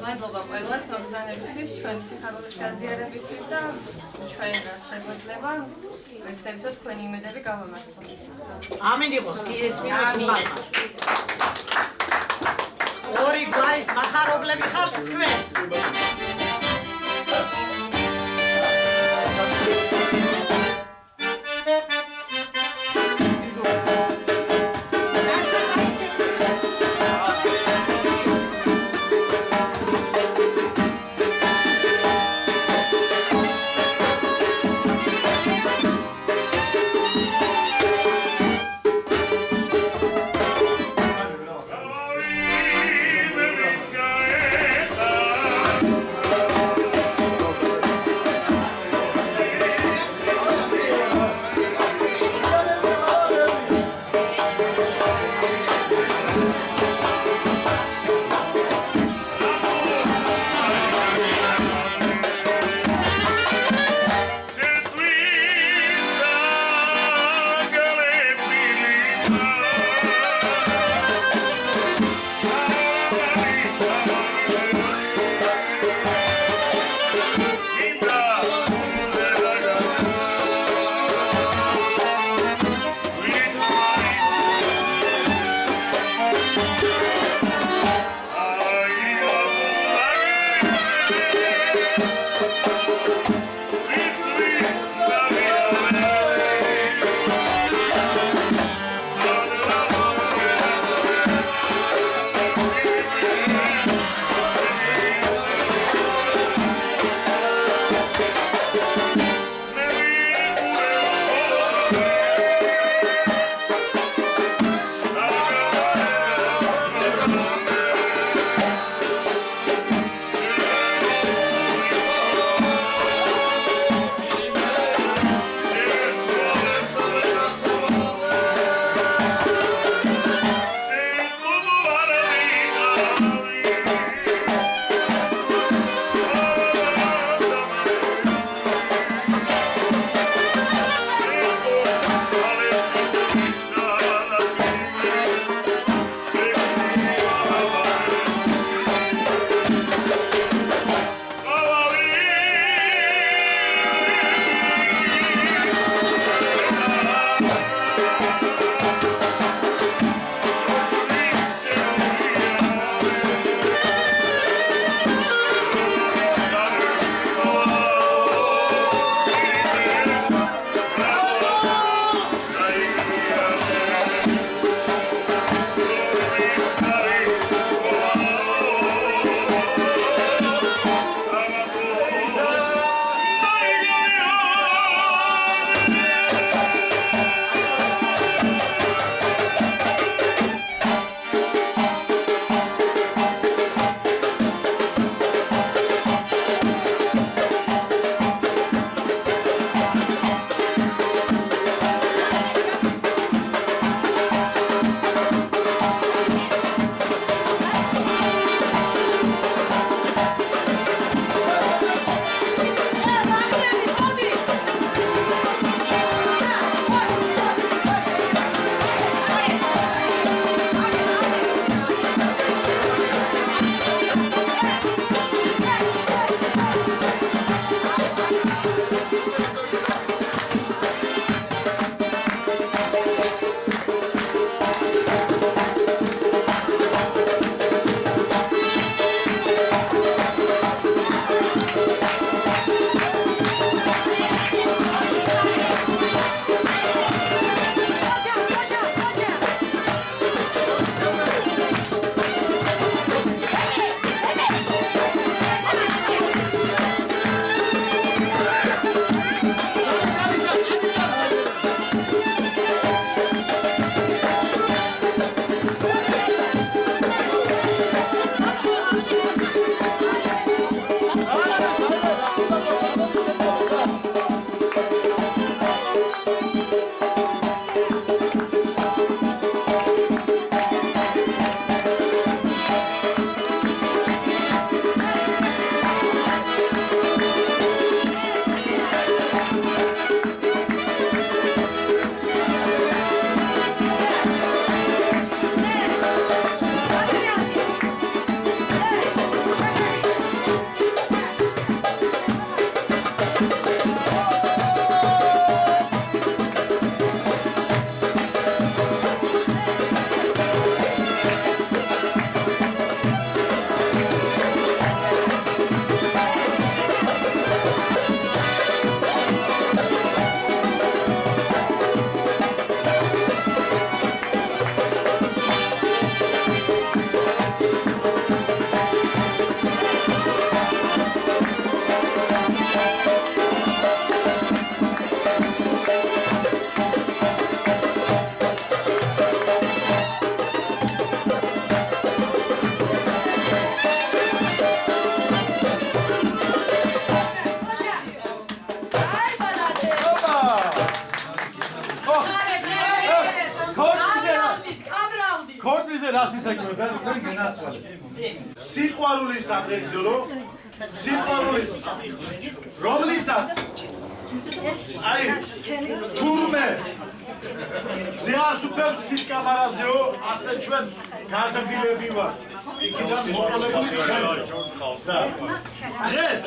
Speaker 10: მადლობა ყველას მოგზაურობისთვის, ჩვენი სიხარულის გაზიარებისთვის და ჩვენ რაც შეგვეძლება, ვეცდებით თქვენი იმედები გავამართლოთ.
Speaker 6: ამინ იყოს კი ეს მინუს ორი გვარის მახარებლები ხართ თქვენ
Speaker 2: სიყვარულის საფრთხეო სიყვარულის რომლისას აი თურმე ზეასუფებს სისკამარაზეო ასე ჩვენ გაზრდილები ვარ იქიდან მოყოლებული ხელი და დღეს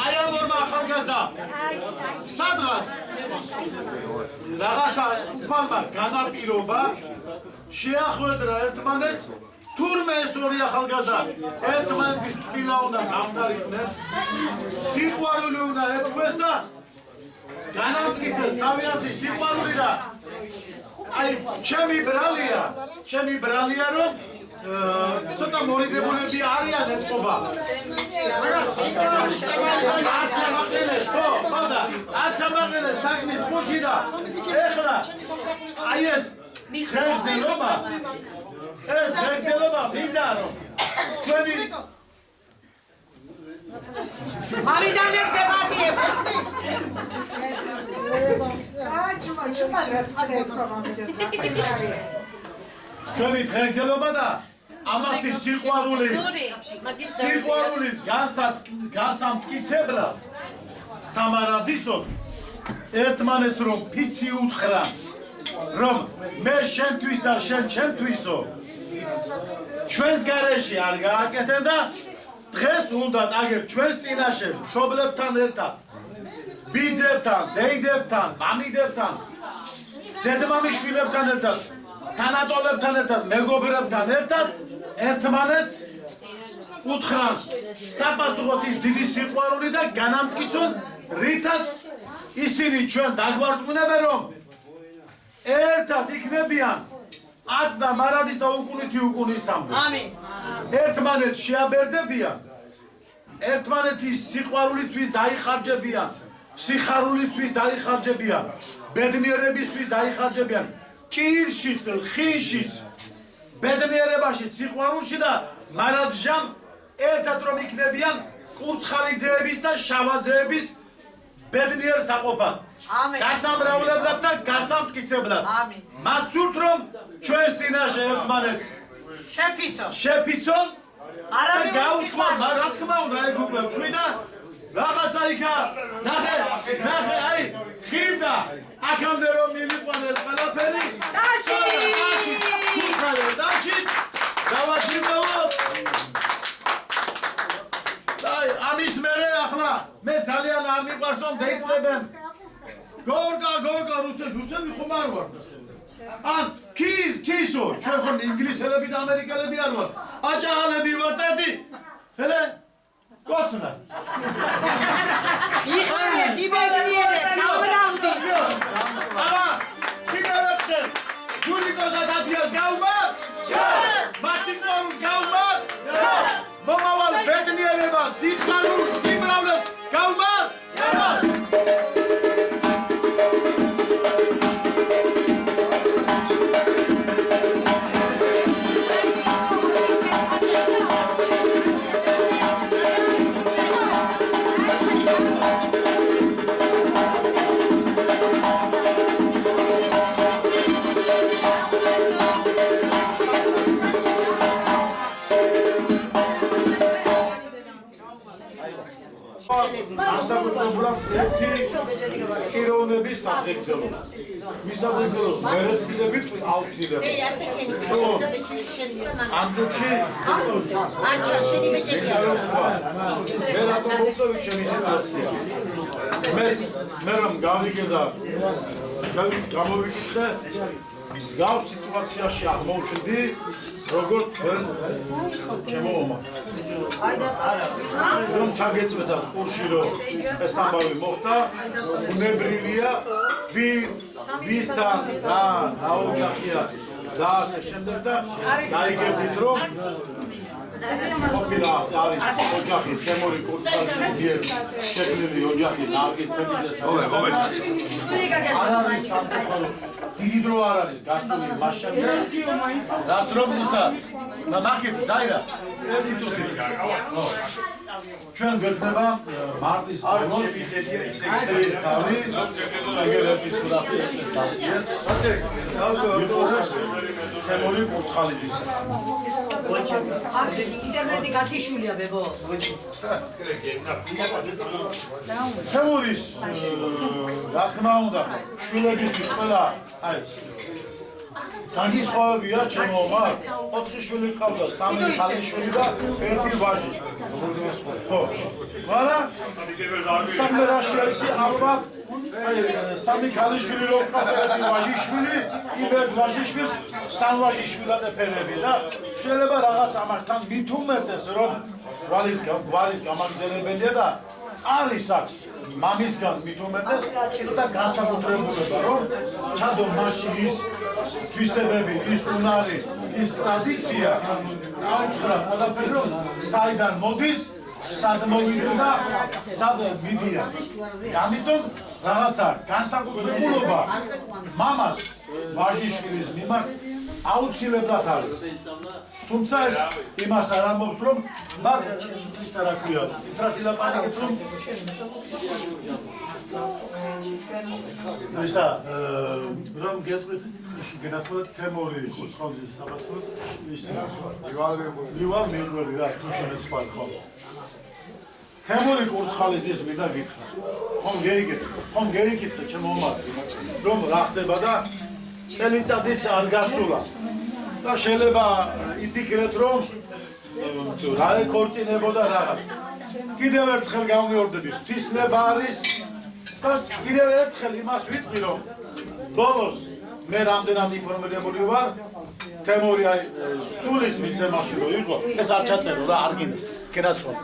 Speaker 2: აი ამ ორმა ახალგაზრდა სადღაც რაღაცა უფალმა განაპირობა შეახვედრა ერთმანეს თურმე ეს ორი ახალგაზრდა ერთმანეთის ტკბილა უნდა გამტარიყვნენ სიყვარული უნდა ეთქვეს და განამტკიცეს თავიანთი სიყვარული და აი ჩემი ბრალია რომ ცოტა მორიდებულები არიან ეთყობა არ ჩამაყენეს ხო ხოდა არ ჩამაყენეს საქმის ფუში და ეხლა აი ეს ღერძელობა მინდა რომ თქვენი
Speaker 6: მამიდანებს ებატიებს
Speaker 2: თქვენი ღერძელობა და ამათი სიყვარულის განსამტკიცებლად სამარადისოდ ერთმანეს რომ ფიცი უთხრა რომ მე შენთვის და შენ ჩემთვისო ჩვენს გარეშე არ გააკეთე და დღეს უნდა აგერ ჩვენს წინაშე მშობლებთან ერთად ბიძებთან, დეიდებთან, მამიდებთან, დედმამიშვილებთან ერთად, თანატოლებთან ერთად, მეგობრებთან ერთად ერთმანეთს უთხრან საპასუხოდ ის დიდი სიყვარული და განამტკიცონ რითაც ისინი ჩვენ დაგვარწმუნებენ რომ ერთად იქნებიან აც და მარადის და უკუნითი უკუნისამდე. ამინ. ერთმანეთს შეაბერდებიან. ერთმანეთის სიყვარულისთვის დაიხარჯებიან. სიხარულისთვის დაიხარჯებიან. ბედნიერებისთვის დაიხარჯებიან. ჭირშიც, ლხინშიც, ბედნიერებაშიც, სიყვარულში და მარადჟამ ერთად რომ იქნებიან კურცხალი ძეების და შავა ძეების ბედნიერ საყოფად. გასამრავლებლად და გასამტკიცებლად. მათ სურთ რომ ჩვენს წინაშე ერთმანეთს შეფიცონ და გაუცვლონ, რა თქმა უნდა ეგ უკვე ვთვლი და რაღაცა იქა ნახე აი ხირდა აქამდე რომ მივიყვანეთ ყველაფერი დაში დავაჭირდავოთ ამის მერე ახლა მე ძალიან არ მიყვარს რომ დაიწყებენ გორგა რუსები ხომ არ ვარ ან კისო ჩვენ ხომ ინგლისელები და ამერიკელები არ ვარ აჭაღალები ვართ ერთი ჰელე კოცნა
Speaker 6: იხარე დიბედნიერე სამრალდის
Speaker 2: აბა კიდევ ერთხელ სულიკო და დადიას გაუმა მარტიკორს გაუმა მომავალ ბედნიერებას სიხარულს სიმრავლეს გაუმა პიროვნების საფრთხეზე. მისაღებელო მერეთ კიდევით აუცილებელია. ამ ჯგუფში არჩა შენი მეჭედია. მე რატომ მოვწევი ჩემი სიტუაცია? მე რომ გავიგე გამოვიკითხე მსგავს სიტუაციაში აღმოჩნდი როგორც თქვენ ჩემო ომა. რომ ჩაგეწვეთათ ყურში რომ ეს ამბავი მოხდა, უნებრივია ვისთან რა გაოჯახია და ასე შემდეგ და დაიგებდით რომ ყოფილა არის ოჯახი შემორი კურსკალის მიერ შექმნილი ოჯახი ნარგის თემიძეს დიდი დრო არ არის გასული მას შემდეგ რაც რომ ისა მაკეთ ზაირა ერთი წუთი ჩვენ გვექნება მარტის ბოლოს ეს თავი ეგერეთი სურათი შემორი კურსკალის
Speaker 6: ინტერნეტი გათიშულია ბებო.
Speaker 2: თემურის რა თქმა უნდა შვილებისთვის ყველა აი საგისხოვებია ჩემო ომა 4 შვილი ყავდა 3 ქალიშვილი და 1 ვაჟი ხო მაგრამ სამერაში არის ალბათ აი 3 ქალიშვილი რო ყავდა 1 ვაჟიშვილი იმერ ვაჟიშვილს 3 ვაჟიშვილად ეფერები და შეიძლება რაღაც ამასთან მით უმეტეს რომ გვალის გამაგზელებელია და არის აქ მამისგან მით უმეტეს და განსაკუთრებულება რომ ჩადო მასში ის თვისებები ის უნარი ის ტრადიცია აუხრა ყველაფერი რომ საიდან მოდის სად მოვიდა და სად მიდია ამიტომ რაღაცა განსაკუთრებულობა მამას ვაჟიშვილის მიმართ აუცილებლად არის. თუმცა ეს იმას არ ამბობს, რომ მაგ ის რა ქვია, თრათი ლაპარაკებს, რომ ისა რომ გეტყვით განაცვლეთ თემური ხონძის საბაცო ის ივალ მეგვერი რა თუ შემეცვალ ხო თემური კურსხალიძის მინდა გითხრა ხომ გეიგეთ ჩემო მომართი რომ რა ხდება და წელიწადიც არ გასულა და შეიძლება იფიქრეთ რომ რა ეკორწინებოდა რაღაც კიდევ ერთხელ გამიორდები ღვთისმება არის და კიდევ ერთხელ იმას ვიტყვი რომ ბოლოს მე რამდენად ინფორმირებული ვარ თემური აი სულის მიცემაში რო იყო ეს არ ჩაწერო რა არ გინდა გენაცვალა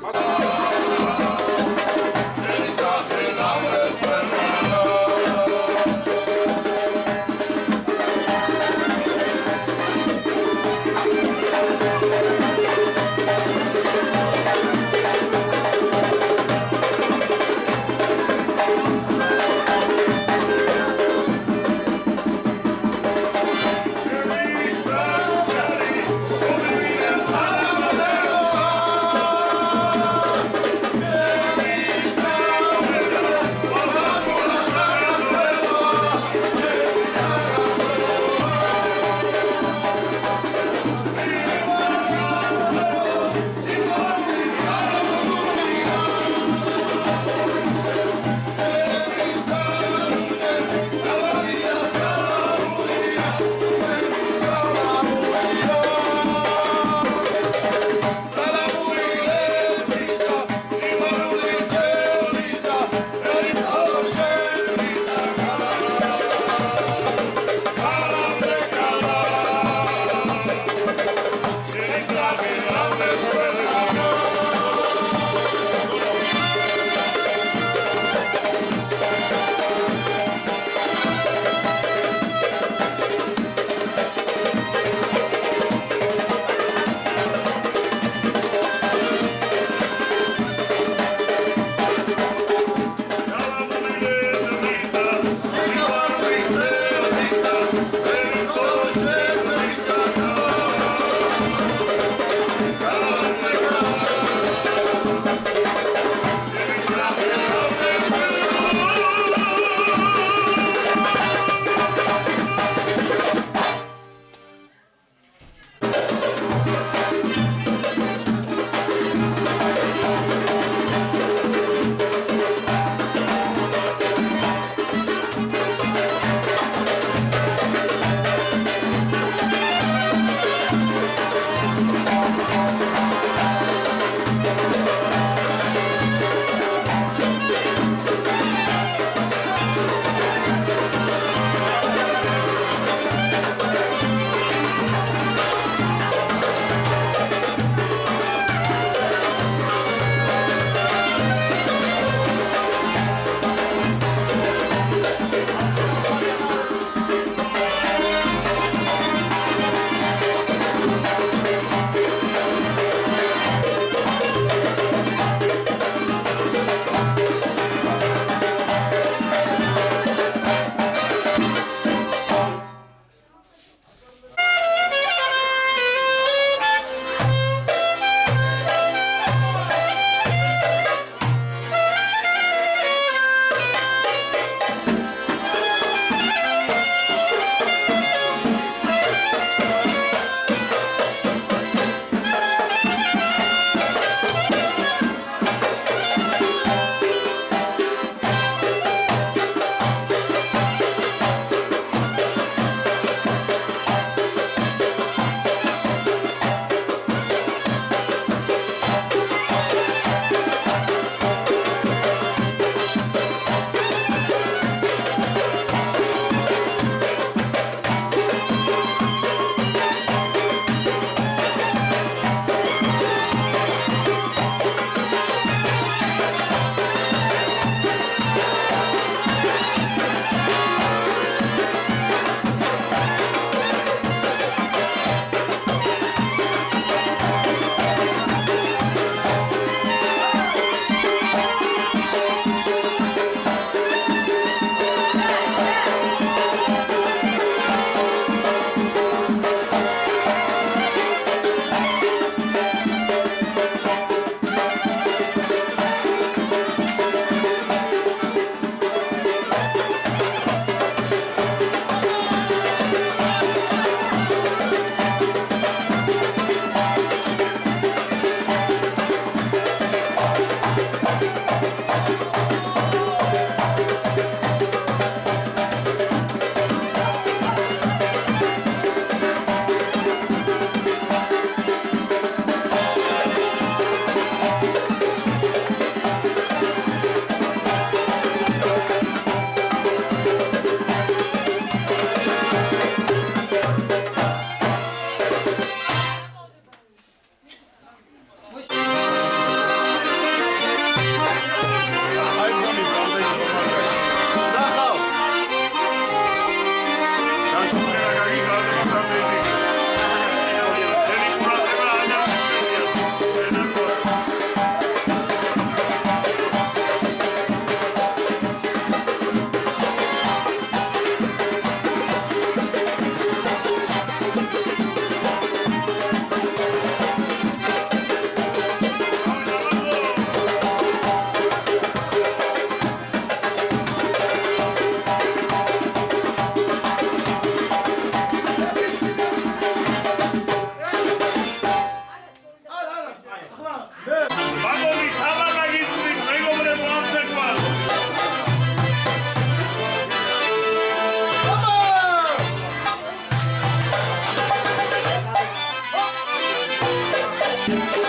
Speaker 1: Thank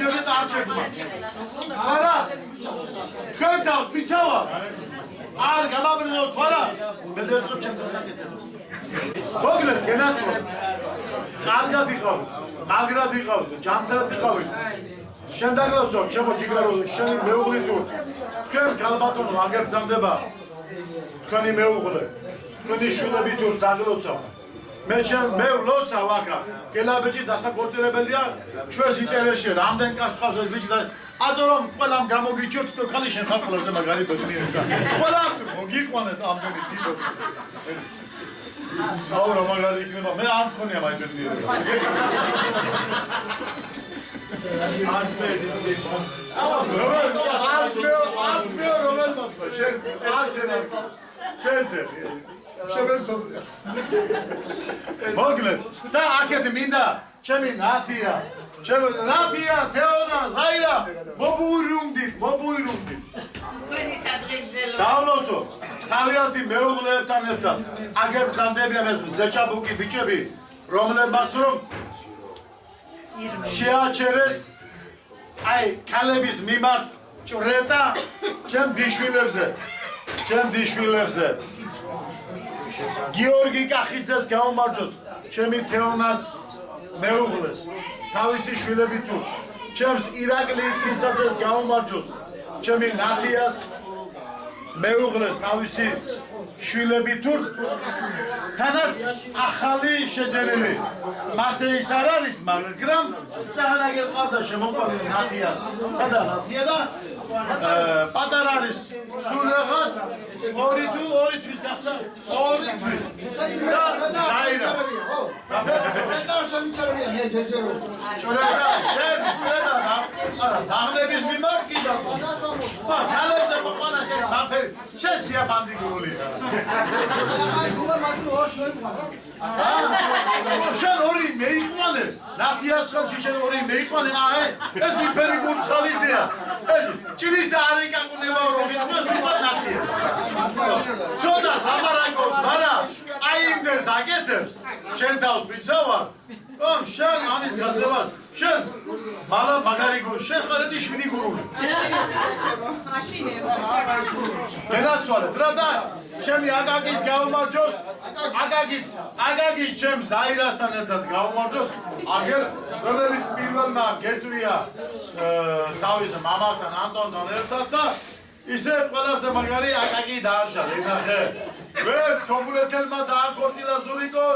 Speaker 2: გიჩერდეთ არ ჩერდება. არა. თქვენ თავს პიცავა. არ გამაბრუნოთ თორა. მე დავიწყებ ჩემს საკითხებს. მოგლეთ გენასწრო. კარგად იყავით. მაგრად იყავით, ჯამთრად იყავით. შენ დაგლავდო, ჩემო ჯიგარო, შენი მეუღლე თუ თქვენ ქალბატონო აგერ ბრძანდება. თქვენი მეუღლე, თქვენი შვილები თუ დაგლოცავ. მე ვლოცავ აქა. გელაბეჭი დასაკონტროლებელია ჩვენს ინტერესში. რამდენ კაცს ხავს ეს ბიჭი და აწორომ ყველამ გამოგიჩოთ თუ ხალი შენ ხარ ყველაზე მაგარი ბედნიერება. ყველამ თუ მოგიყვანეთ ამდენი დიდო. აუ რა მაგარი იქნება. მე არ მქონია მაი ბედნიერება. არც მე ეს ის არც მე რომელმა თქვა შენ არც შენ შევენსო მოგლეთ და აქეთ მინდა ჩემი ნაცია თეონა ზაირა მობუირუნდით
Speaker 8: თქვენი სადღეგრძელო
Speaker 2: დავლოცო თავიანთი მეუღლეებთან ერთად აგერ ბრძანდებიან ეს ზეჭაბუკი ბიჭები რომლებმაც რომ შეაჩერეს აი ქალების მიმართ ჭრეტა ჩემ დიშვილებზე გიორგი კახიძეს გაუმარჯოს ჩემი თეონას მეუღლეს თავისი შვილები თუ ჩემს ირაკლი ცინცაძეს გაუმარჯოს ჩემი ნათიას მეუღლეს თავისი შვილები თუ თანაც ახალი შეძენილი მასე ის არ არის მაგრამ ზაღანაგერ ყავდა შემოყვანილი ნათიას სადა ნათია და პატარა არის სულ რაღაც 2 თვის გახდა 2 თვის და ზაირა ბაღლების მიმართ კი და ქალებზე ყოფნა შენ ბაფერი შენ სიაფანდი გული შენ ორი მეიყვანე ნათიას ხელში შენ ორი მეიყვანე აი ეს ვიფერი გურცხალიძეა ეს ჭირის და არიკაკუნება რომ იტყვეს უბრალოდ ნათია ცოტა ამარაკოს მარა აი იმდეს აკეთებს შენ თავს ბიცავა შენ ამის გაზრება შენ მალა მაგარი გულ შენ ხარეთი 7 გურული გენაცვალეთ რა და ჩემი აკაკის გაუმარჯოს აკაკის ჩემ ზაირასთან ერთად გაუმარჯოს აგერ რომელიც პირველმა გეწვია თავის მამასთან ანტონთან ერთად და ისე ყველაზე მაგარი აკაკი დაარჩა ეხა ვერ ქობულეთელმა დააქორწილა ზურიკო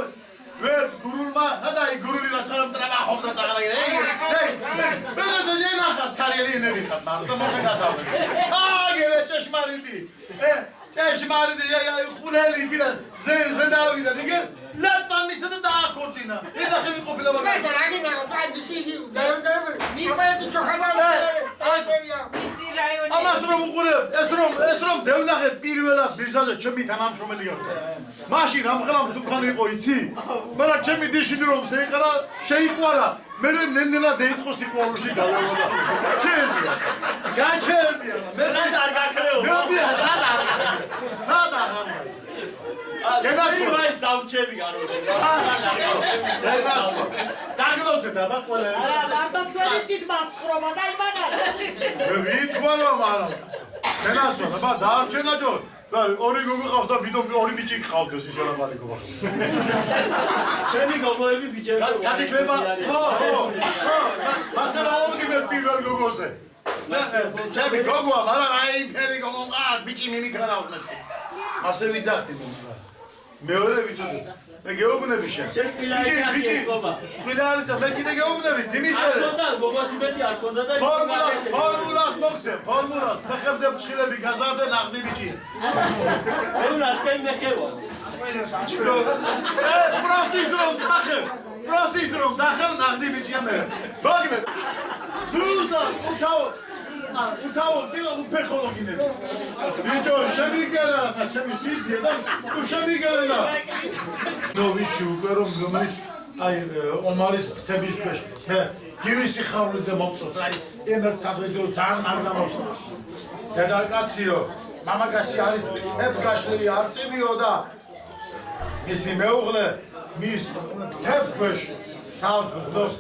Speaker 2: ვერ გურულმა და აი გურული რაცხარამ ტრაბახობდა წაღალაგე მე და ნახარ ცარიელი ნები ხარ მარტო მოხდათავე აგერე ჭეშმარიტი ჭეშმარიტი ხულელი გირა ზე დავიდა იგე ლატა მისა და დააქორწინა ეხა ხები ყოფილა მაგარი მე რაგინა ფაი ბისი დაუნდები მომენტი ჩოხადა მისი რაიონი ამას რომ უყურებ ეს რომ დევნახე პირველად ბირჟაზე ჩემი თანამშრომელი გახდა მაშინ ამხელამ სულხანი იყო იცი მაგრამ ჩემი დიშვილი რომ შეიყვარა მე ნენელა დაიწყო სიყვარულში გავებოდა ჩერდია გაჩერდია მე არ გაქრეო მე სადა გენაცვალე მაის დავჩები გაროჩი დაგლოცეთ აბა ყველა
Speaker 6: არა მარტო თქვენი ციტბას ხრობა და იმანად
Speaker 2: მე ვითვალო მაგრამ გენაცვალე აბა დაარჩენა ჯო ორი გოგო ყავს და ბიდო ორი ბიჭი ყავდეს ისე რა ბარი გოგო
Speaker 1: ჩემი გოგოები ბიჭები
Speaker 2: გაწინება ხო მასე მოვდგინეთ პირველ გოგოზე ჩემი გოგოა მაგრამ აი ფერი გოგო ბიჭი მიმიქარავდნენ ასე ვიძახდი მეორე ვიცოდი მე გეუბნები შენ
Speaker 1: შენ თვილარი გოგობა
Speaker 2: თვილარი და მე კიდე გეუბნები დიმიტრი
Speaker 1: და გოგოსი მეტი არ ქონდა და
Speaker 2: ფორმულას მოგცე ფორმულას ფეხებზე ფრჩხილები გაზარდე ნახდი ბიჭი
Speaker 1: ფორმულას კაი მეხევა
Speaker 2: პროსტის რომ დახევ ნახდი ბიჭია მე მოგნე ზუსტად უთავო დილა უფეხოლოგინები ბიჭო შემიგერა ხა ჩემი სიძია და თუ შემიგერა ნო ვიცი უკვე რომ რომელიც აი ომარის ფრთების ქვეშ მე გივისი ხავლიძე მოვწოთ აი ემერტ სადღეძო ძალიან მაგდამოვსო დედაკაციო მამაკაცი არის თებგაშლილი არწივიო და ისი მეუღლე მის თებქვეშ თავს გზნობს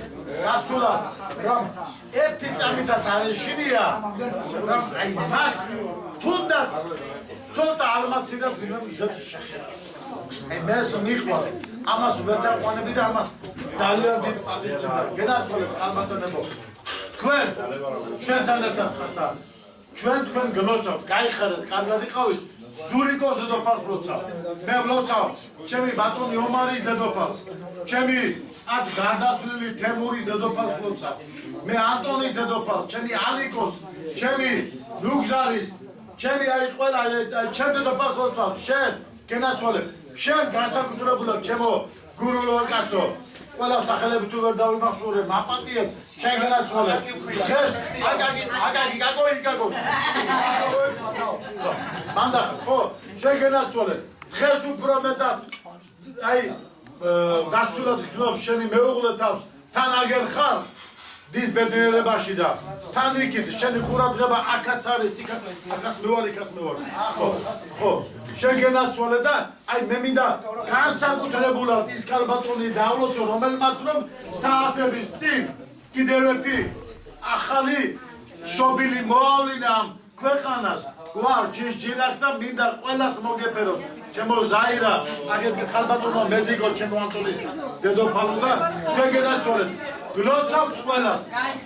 Speaker 2: გასულად რომ ერთი წამითაც არ ეშინია რომ აი მას თუნდაც ცოტა ალმაციდან ვინმე შეხედა აი მეს მიყვარს ამას ვეთაყვანები და ამას ძალიან დიდ პოზიციაა გენაცვალებ ალბათონებო თქვენ ჩვენთან ერთად ხართ ჩვენ გლოცავთ გაიხარეთ კარგად იყავით ზურიკოს დედოფალს ვლოცავ მე ვლოცავ ჩემი ბატონი ომარის დედოფალს ჩემი აც გარდაცვლილი თემურის დედოფალს ვლოცავ მე ანტონის დედოფალს ჩემი ალიკოს ჩემი ლუგზარის ჩემი აი ყველა ჩემ დედოფალს ვლოცავ შენ გენაცვალებ შენ განსაკუთრებულად ჩემო გურულო კაცო ყველა სახელები თუ ვერ დავიმახსოვრე მაპატიეთ შენ განაცვალებ ხეს აგაგი გაგო მანდა ხო შენ განაცვალებ ხეს უფრო მეტად აი გასულად გძნობს შენი მეუღლე თავს თან აგერ ხარ დის ბედნიერებაში და თან იქით შენი ყურადღება აქაც არის აქაც მე ვარ იქაც მე ვარ ხო შენ განაცვალე და აი მე მინდა განსაკუთრებულად ის ქალბატონი დავლოცო რომელმაც რომ საათების წინ კიდევ ერთი ახალი შობილი მოავლინა ქვეყანას გვარ ჯიჟილაკს და მინდა ყველას მოგეფეროთ ჩემო ზაირა აგეთ ქალბატონო მედიკო ჩემო ანტონის დედოფალო და მე განაცვალეთ გლოცავთ ყველას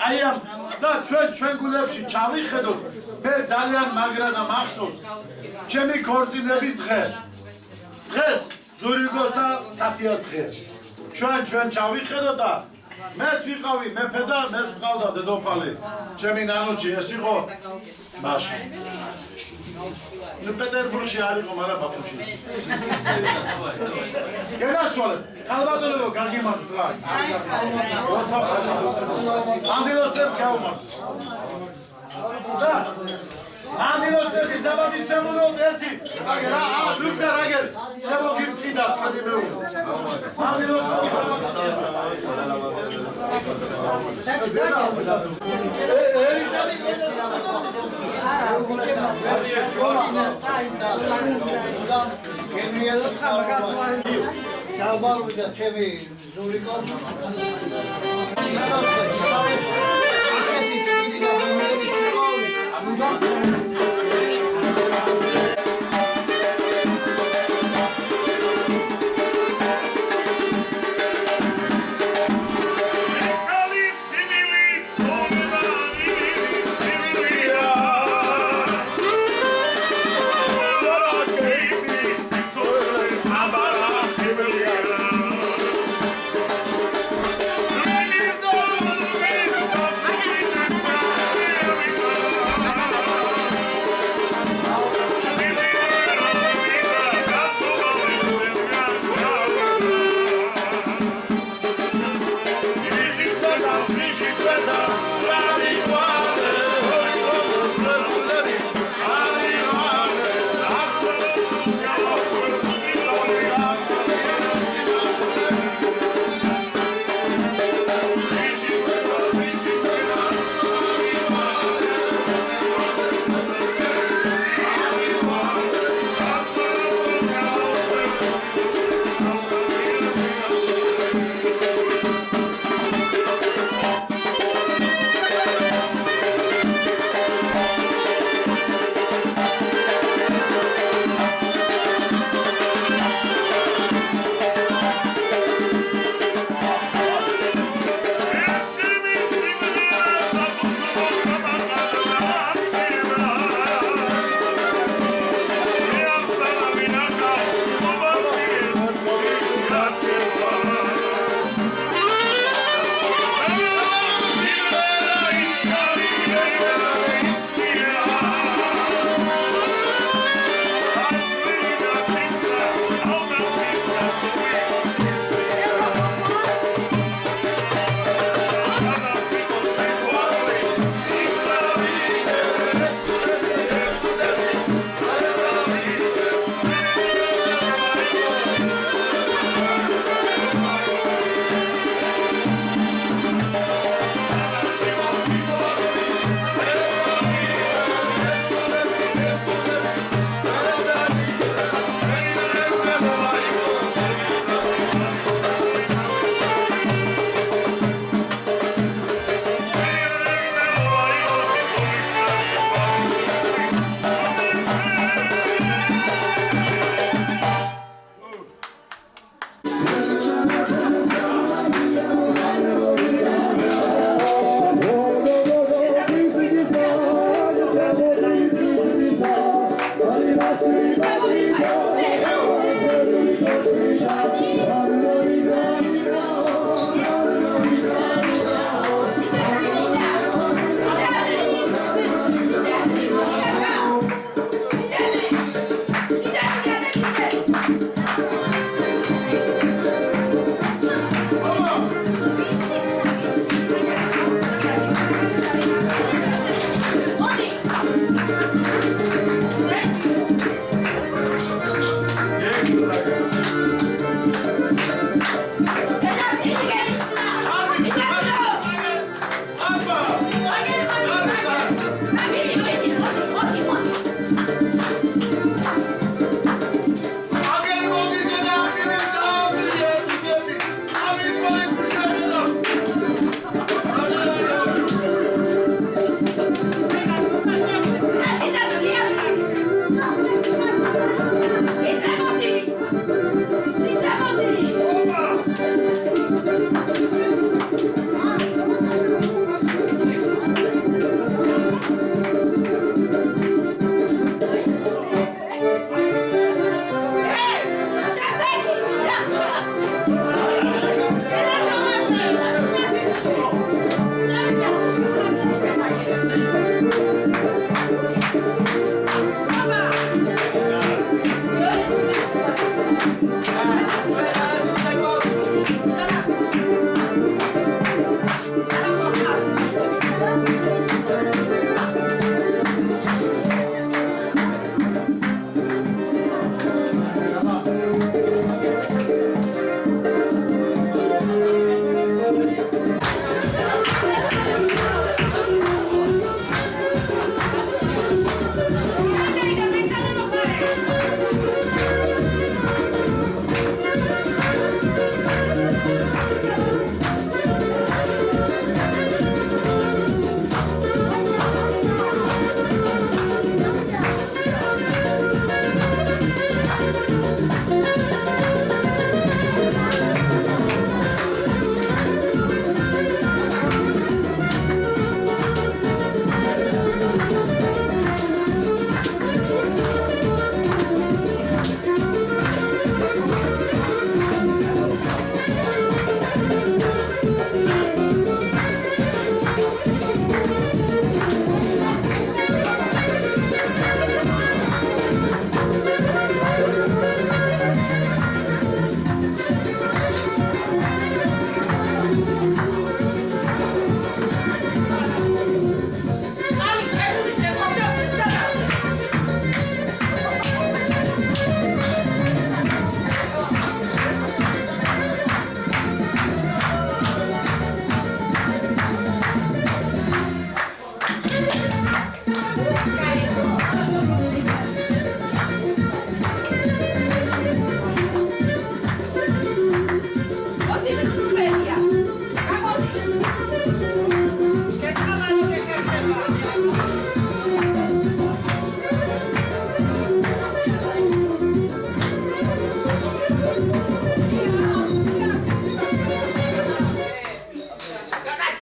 Speaker 2: აი ამ და ჩვენ გულებში ჩავიხედოთ მე ძალიან მაგრანა მახსოვს ჩემი ქორწინების დღე დღეს ზურიგოს და თათიას დღე ჩვენ ჩავიხედოთ და მეს ვიყავი მეფე და მეს ვყავდა დედოფალი ჩემი ნანუჩი ეს იყო მაშინ ნუ პეტერბურგში არ იყო მაგრამ ბათუმში გენაცვალეს ქალბატონებო გაგიმართოთ რა ანდილოსებს გავუმართოთ და ანდილოსების დაბადის შემოვლოთ ერთი აგერ ლუქზარ აგერ შემოგიმწყიდა თქვენი მეუღლე
Speaker 7: ჩავბარვიდა ჩემი ზურიკო ასეთი ტიპი და მომერი შემოვი
Speaker 8: აა